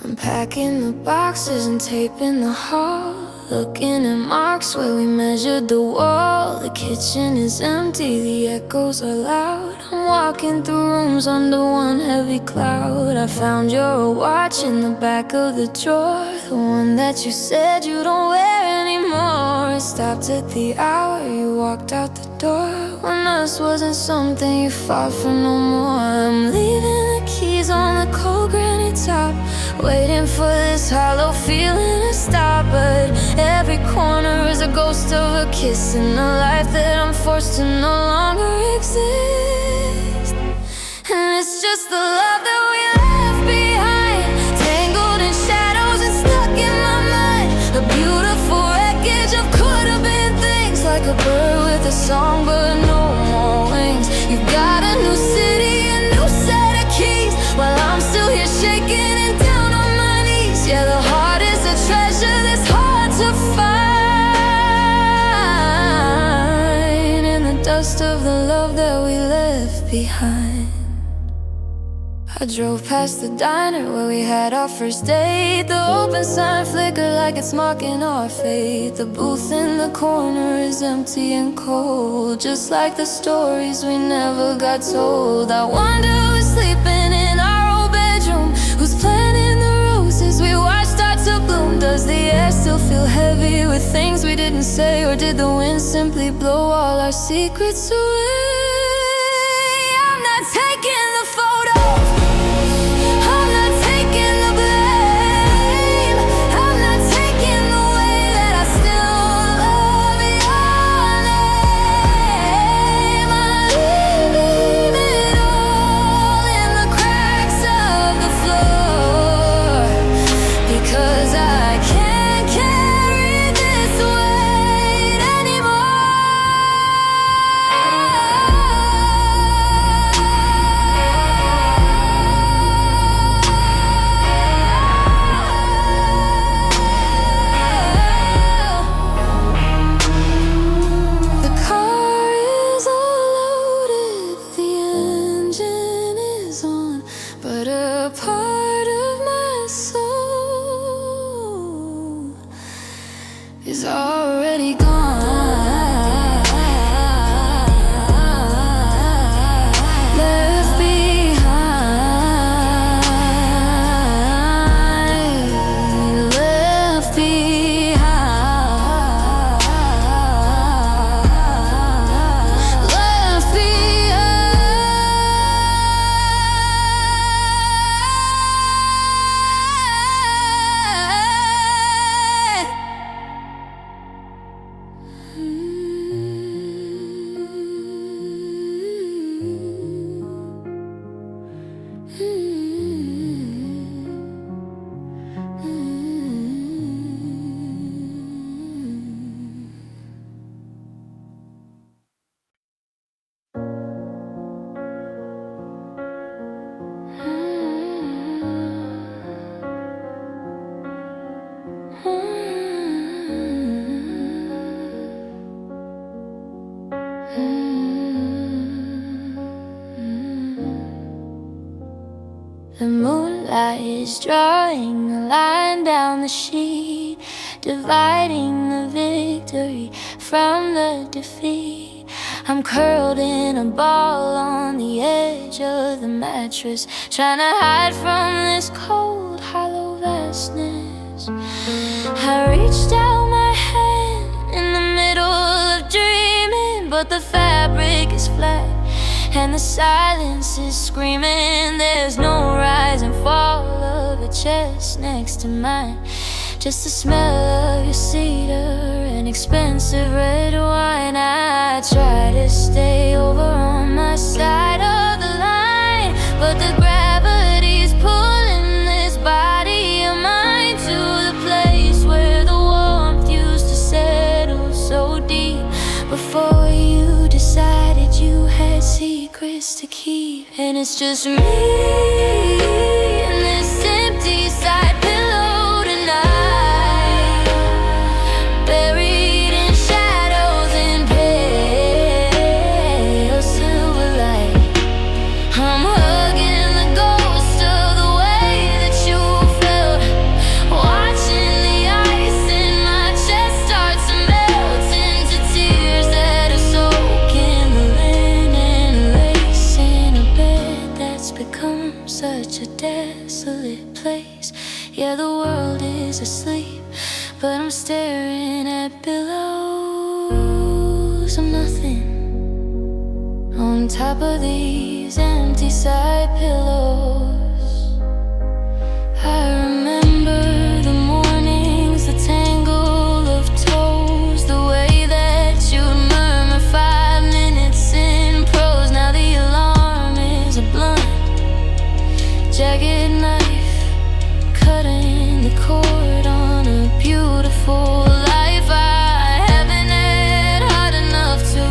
Speaker 1: I'm packing the boxes and taping the hall, looking at marks where we measured the wall. The kitchen is empty, the echoes are loud. I'm walking through rooms under one heavy cloud. I found your watch in the back of the drawer, the one that you said you don't wear anymore. It stopped at the hour you walked out the door, when us wasn't something you fought for no more. I'm leaving the keys on the cold granite top, waiting for this hollow feeling to stop. But every corner is a ghost of a kiss in a life that I'm forced to no longer exist. And it's just the love song, but no more wings. You've got a new city, a new set of keys, while I'm still here shaking and down on my knees. Yeah, the heart is a treasure that's hard to find in the dust of the love that we left behind. I drove past the diner where we had our first date. The open sign flickered like it's marking our fate. The booth in the corner is empty and cold, just like the stories we never got told. I wonder who's sleeping in our old bedroom, who's planting the roses we watched start to bloom. Does the air still feel heavy with things we didn't say, or did the wind simply blow all our secrets away? I'm not taking the photos, I'm not taking the blame, I'm not taking the way that I still love your name. I leave it all in the cracks of the floor, because I can't carry this weight anymore. The car is all loaded, the engine is on, but a part of my soul is already gone. Left behind, left behind, left The moonlight is drawing a line down the sheet, dividing the victory from the defeat. I'm curled in a ball on the edge of the mattress, trying to hide from this cold, hollow vastness. I reached out my hand in the middle of dreaming, but the fabric is flat and the silence is screaming. There's no rise and fall of a chest next to mine, just the smell of your cedar and expensive red wine. I try to stay over on my side of the line, but the gravity's pulling this body of mine to the place where the warmth used to settle so deep. Before you decided you had secrets to keep, and it's just me and this empty side pillow tonight, buried in shadows and pale silver light. I'm hugging the ghost of the way that you felt, watching the ice in my chest start to melt into tears that are soaking the linen lace in a bed that's become such a desolate place. Yeah, the world is asleep, but I'm staring at billows of nothing on top of these empty side pillows. I remember the mornings, the tangle of toes, the way that you'd murmur 5 minutes in prose. Now the alarm is a blunt, jagged knife, cutting the cord on a beautiful life. I haven't had hard enough to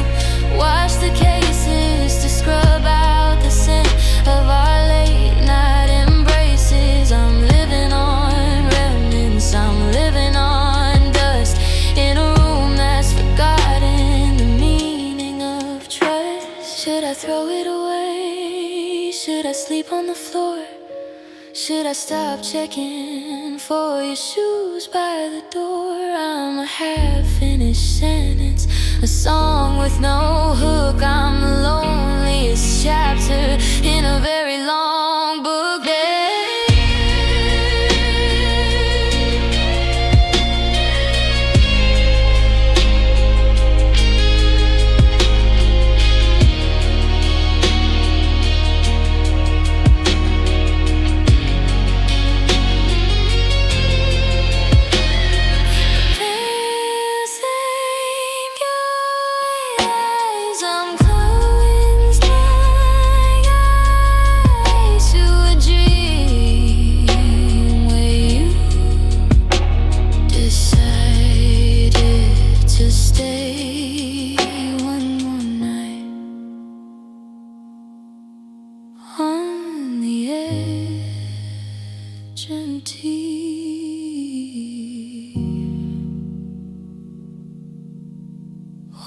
Speaker 1: sleep on the floor? Should I stop checking for your shoes by the door? I'm a half-finished sentence, a song with no hook. I'm the loneliest chapter in a very long book.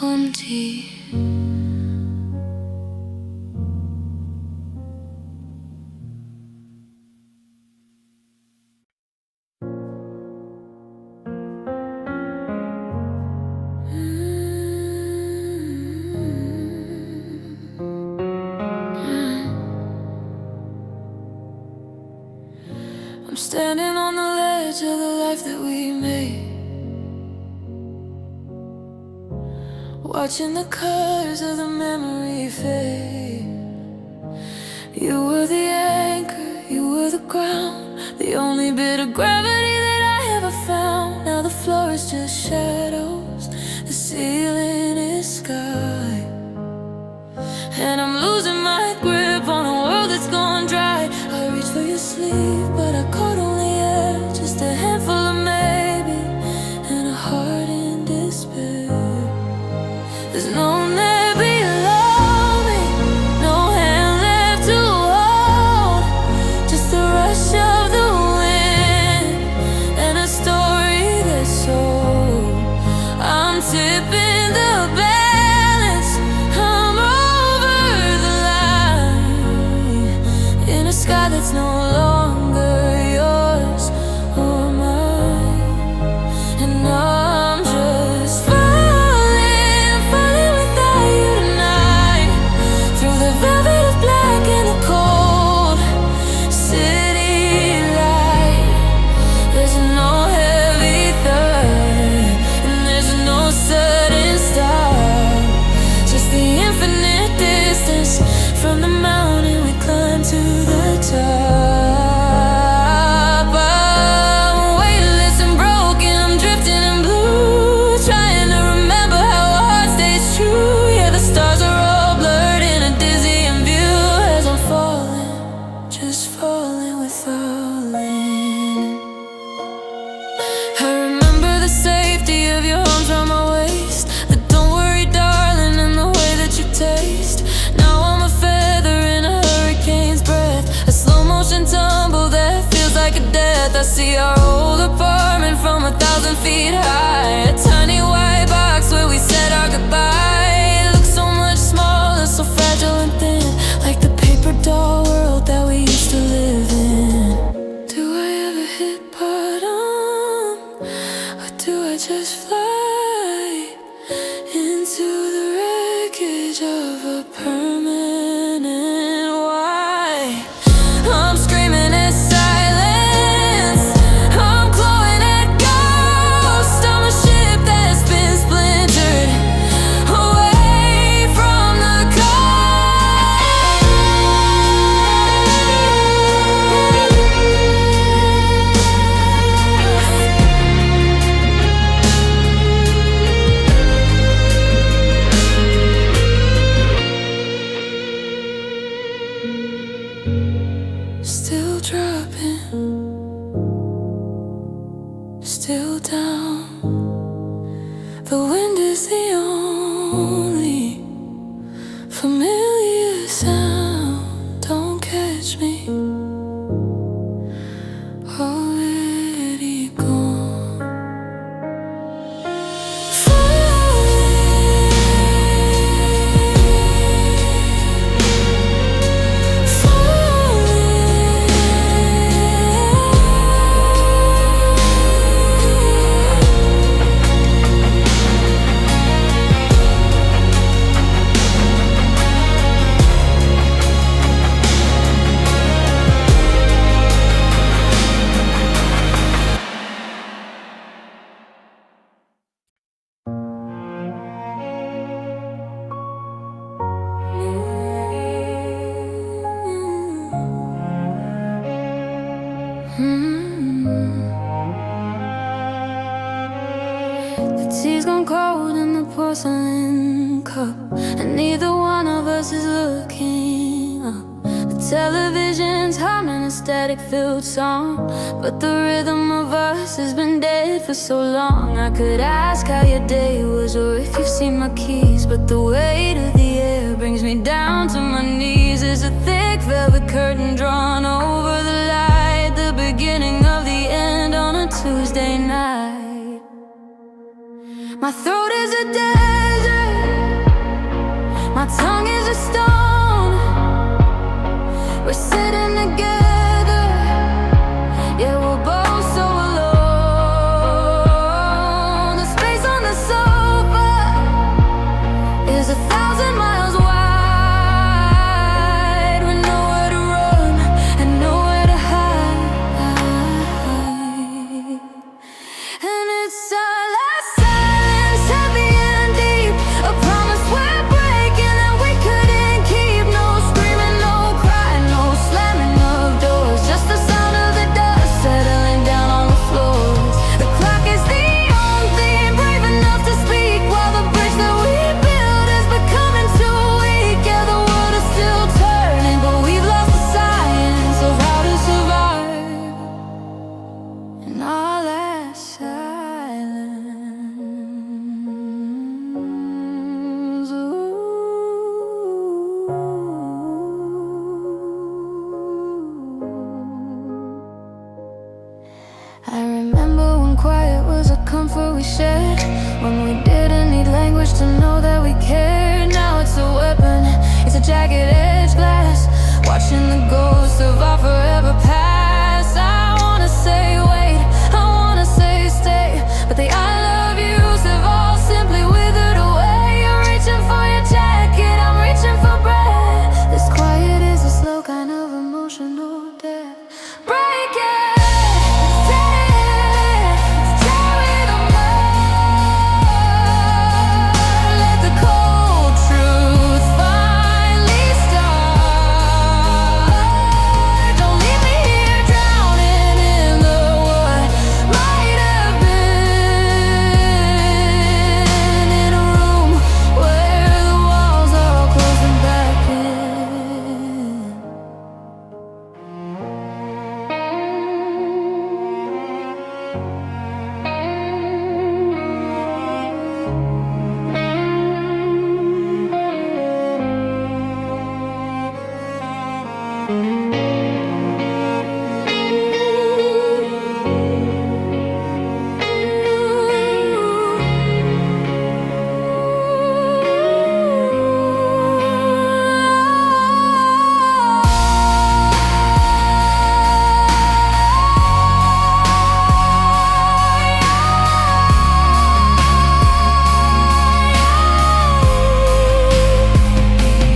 Speaker 1: One tea. I'm standing on the ledge of the life that we made, watching the colors of the memory fade. You were the anchor, you were the ground, the only bit of gravity that I ever found. Now the floor is just shadows, the ceiling is sky, and I'm losing my grip on a world that's gone dry. I reach for your sleeve, but I caught only air, just a handful of maybe, and a heart in despair. There's no net below me, no hand left to hold, just the rush of the wind and a story that's sold. I'm tipping the balance, I'm over the line, in a sky that's no longer yours or mine. And I'm just falling without you tonight, through the velvet of black and the cold city light. There's no heavy thud, and there's no sudden stop, just the infinite distance from the mountain we climb to the top. I'm weightless and broken, I'm drifting in blue, trying to remember how our heart stays true. Yeah, the stars are all blurred in a dizzying view as I'm falling, just falling with falling. I remember the safety of your arms around my waist, the don't worry darling and the way that you taste. Now I'm a feather in a hurricane's breath, a slow motion tumble that feels like a death. I see our old apartment from 1,000 feet high, a tiny white box where we said our goodbye. It looks so much smaller, so fragile and thin, like the paper doll world that we used to live in. Do I ever hit bottom, or do I just fly into the wreckage of a permanent why? I'm screaming at silence, I'm clawing at ghosts. I'm a ship that's been splintered away from the still dropping, still down. The wind is the only familiar sound. Don't catch me, already gone. Falling, falling. The tea's gone cold in the porcelain cup, and neither one of us is looking up. The television's humming a static-filled song, but the rhythm of us has been dead for so long. I could ask how your day was, or if you've seen my keys, but the weight of the air brings me down to my knees. There's a thick velvet curtain drawn over the light, the beginning of the end on a Tuesday night. My throat is a desert, my tongue is a stone. We're sitting together, yeah, we're both so alone. The space on the sofa is 1,000 miles wide, with nowhere to run and nowhere to hide. And it's our last silence, heavy and deep, a promise we're breaking that we couldn't keep. No screaming, no crying, no slamming of doors, just the sound of the dust settling down on the floors. The clock is the only thing brave enough to speak, while the bridge that we built is becoming too weak. Yeah, the world is still turning, but we've lost the science of how to survive in our last silence. I remember when quiet was a comfort we shared, when we didn't need language to know that we cared. Now it's a weapon, it's a jagged-edged glass, watching the ghosts of our forever past. I wanna say wait, I wanna say stay, but the I love yous have all simply withered away. You're reaching for your jacket, I'm reaching for breath. This quiet is a slow kind of emotional death. Break it, tear it apart. Let the cold truth finally start. Don't leave me here drowning in the what might have been, in a room where the walls are all closing back in.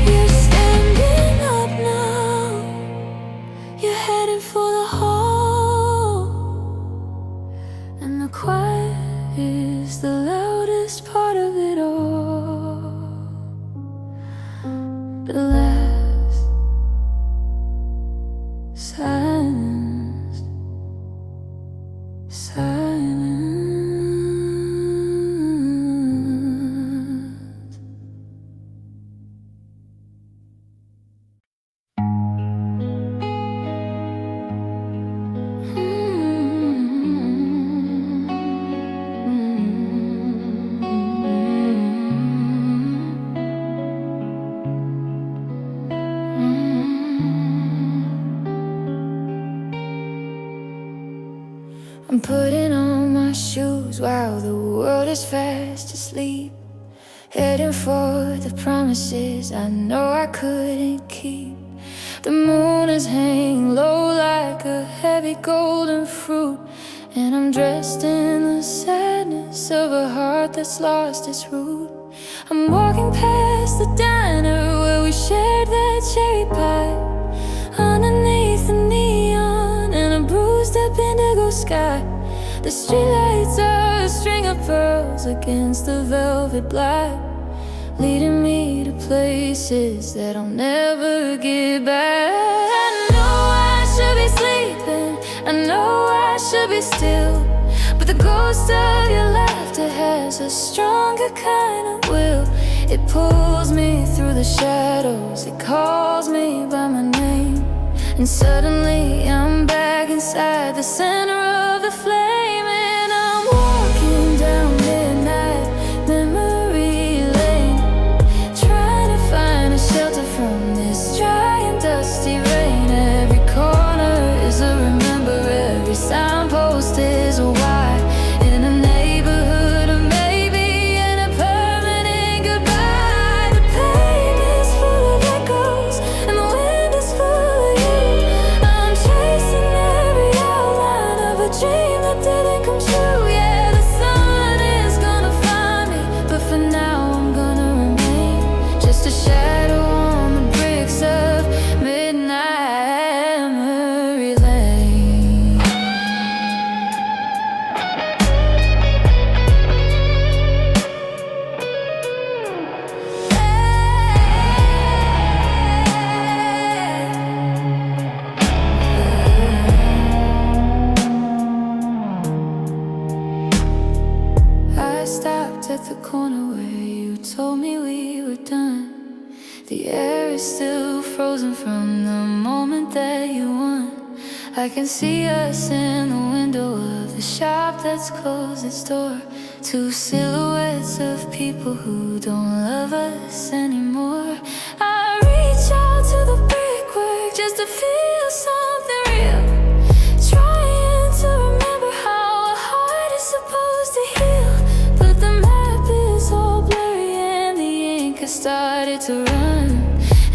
Speaker 1: You're standing up now, you're heading for the hall, and the quiet is the loudest part of it all. The last silence, silence. I'm putting on my shoes while the world is fast asleep, heading for the promises I know I couldn't keep. The moon is hanging low like a heavy golden fruit, and I'm dressed in the sadness of a heart that's lost its root. I'm walking past the diner where we shared that cherry pie, underneath the neon and a bruised up indigo sky. The streetlights are a string of pearls against the velvet black, leading me to places that I'll never get back. I know I should be sleeping, I know I should be still, but the ghost of your laughter has a stronger kind of will. It pulls me through the shadows, it calls me by my name, and suddenly I'm back inside the center of the flame. And I'm walking down midnight memory lane, trying to find a shelter from this dry and dusty rain. Every corner is a remember, every signpost is a why, in a neighborhood of maybe, and a permanent goodbye. The pain is full of echoes, and the wind is full of you. I'm chasing every outline of a dream that didn't come true. Yeah, the sun is gonna find me, but for now I'm gonna remain just a shadow on the bricks of midnight memory lane. I stopped at the corner where you told me we were done. The air is still frozen from the moment that you won. I can see us in the window of the shop that's closed its door. Two silhouettes of people who don't love us anymore. I reach out to the brickwork just to feel something real, trying to remember how a heart is supposed to heal. But the map is all blurry and the ink has started to run,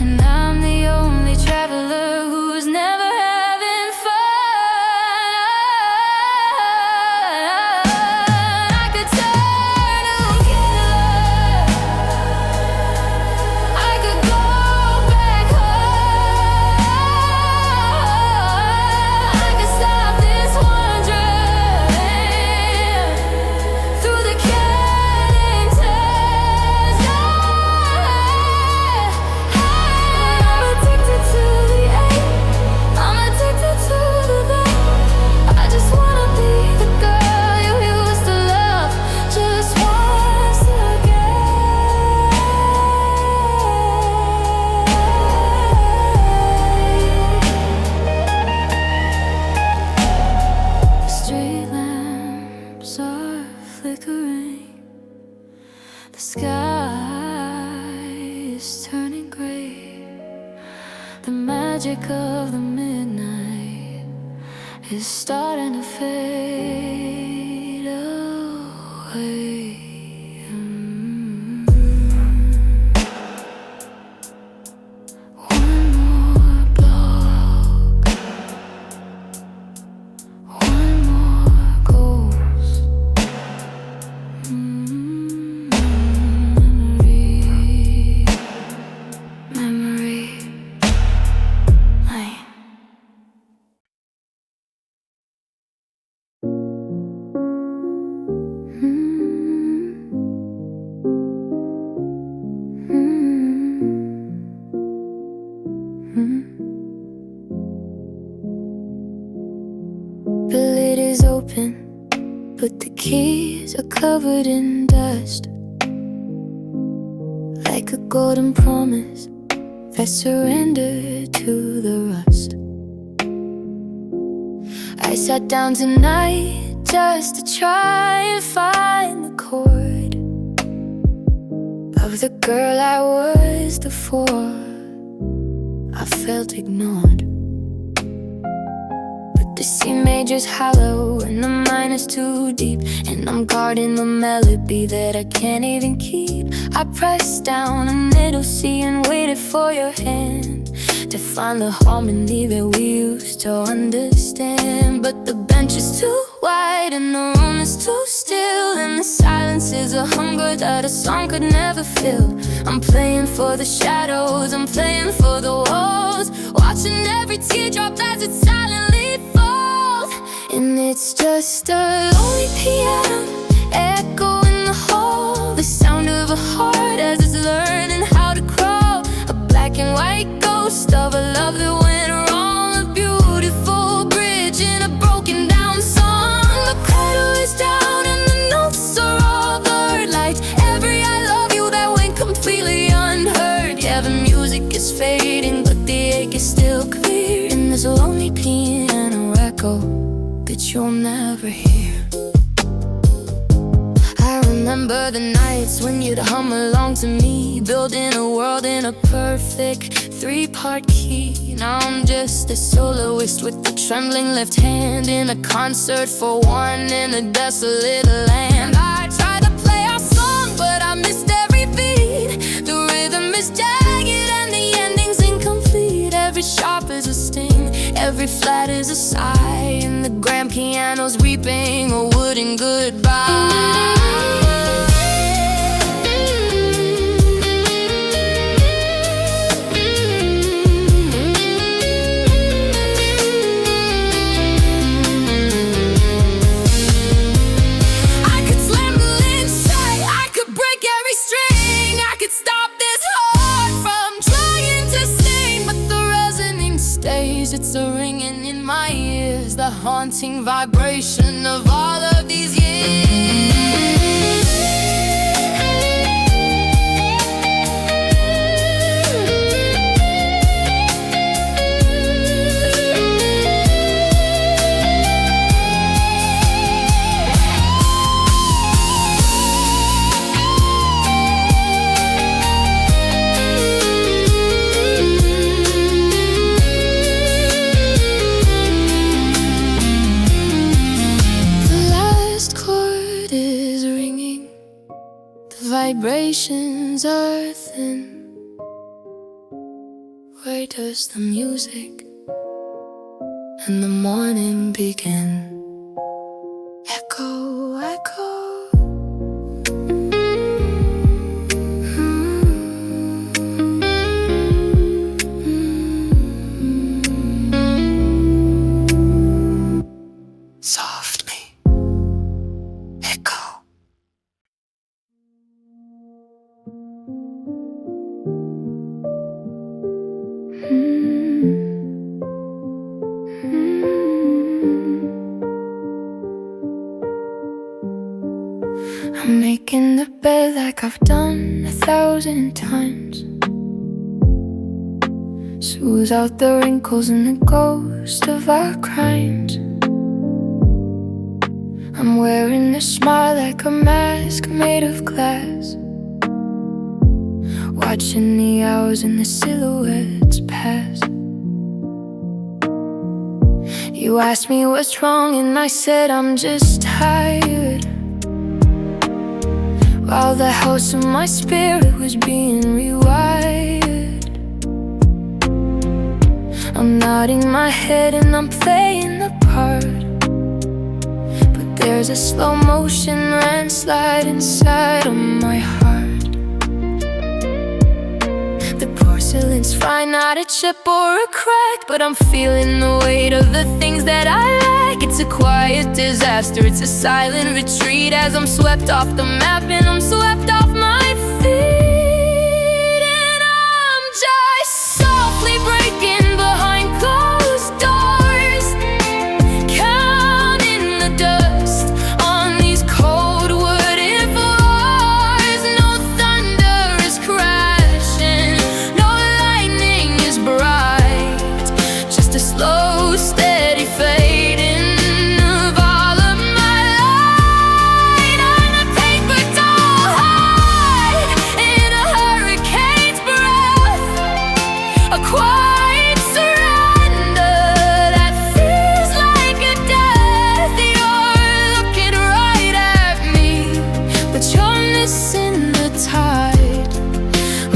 Speaker 1: and I'm the only traveler who's never having fun. I could turn to killer, I could go back home, I could stop this wandering through the killing tears. I'm addicted to the ache, I'm addicted to the love. I just wanna be the girl you used to love just once again. The street lamps are flickering, the sky is turning gray. The magic of the midnight is starting to fade away. One more block, one more ghost. Memory lane. The lid is open, but the keys are covered in dust, like a golden promise that surrendered to the rust. I sat down tonight just to try and find the chord of the girl I was before. I felt ignored, but the C major's hollow and the minor's too deep, and I'm guarding the melody that I can't even keep. I pressed down a middle C and waited for your hand to find the harmony that we used to understand. But the bench is too wide and the room is too still, and the silence is a hunger that a song could never fill. I'm playing for the shadows, I'm playing for the walls, watching every teardrop as it silently falls. And it's just a lonely piano echo in the hall, the sound of a heart as it's learning how to crawl. A black and white ghost of a love that went wrong, a beautiful bridge in a broken echo that you'll never hear. I remember the nights when you'd hum along to me, building a world in a perfect 3-part key. Now I'm just a soloist with a trembling left hand, in a concert for one in a desolate land. I tried to play our song, but I missed every beat. The rhythm is jagged and the ending's incomplete. Every sharp is a sting, every flat is a sigh, and the grand piano's reaping a wooden goodbye. It's a ringing in my ears, the haunting vibration of all of these years. Vibrations are thin. Where does the music and the morning begin? Echo, echo. Softly echo. I'm making the bed like I've done 1,000 times. Smooth out the wrinkles and the ghost of our crimes. I'm wearing a smile like a mask made of glass, watching the hours and the silhouettes pass. You asked me what's wrong and I said I'm just tired, while the house of my spirit was being rewired. I'm nodding my head and I'm playing the part, but there's a slow motion landslide inside of my heart. The porcelain's fine, not a chip or a crack, but I'm feeling the weight of the things that I lack. It's a quiet disaster, it's a silent retreat, as I'm swept off the map and I'm swept off my feet. And I'm just softly breaking behind closed doors, counting the dust on these cold wooden floors. No thunder is crashing, no lightning is bright, just a slow, steady fading of all of my light. On a paper doll hide in a hurricane's breath, a quiet surrender that feels like a death. You're looking right at me, but you're missing the tide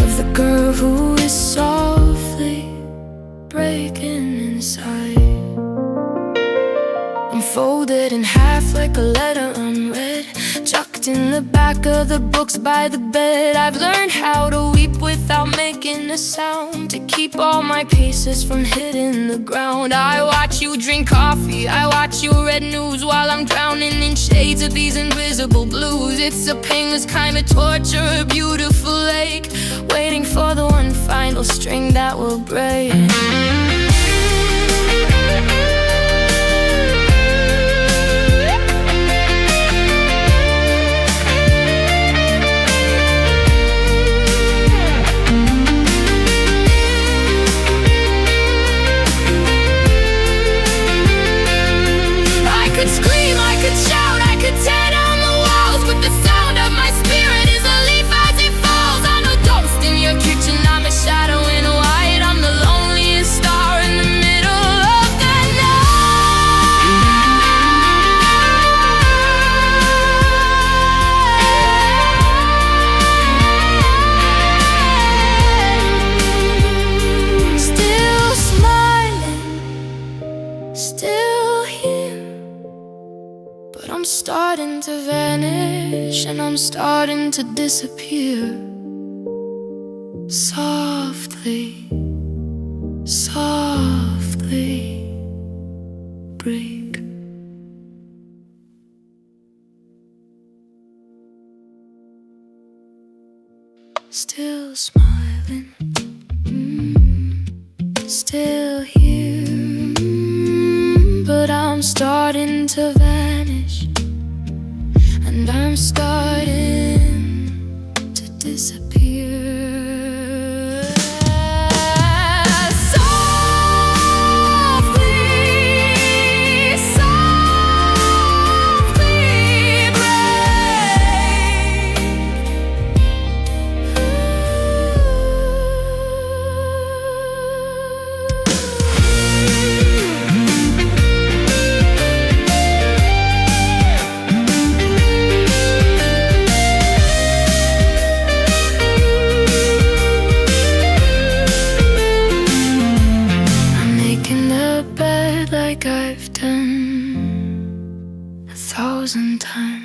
Speaker 1: of the girl who is softly breaking inside. I'm folded in half like a letter unread, tucked in the back of the books by the bed. I've learned how to weep without making a sound, to keep all my pieces from hitting the ground. I watch you drink coffee, I watch you read news, while I'm drowning in shades of these invisible blues. It's a painless kind of torture, a beautiful lake, waiting for the one final string that will break. but I'm starting to vanish, and I'm starting to disappear. Softly, softly break. Still smiling, still here, but I'm starting to vanish, and I'm starting to disappear. Like I've done 1,000 times.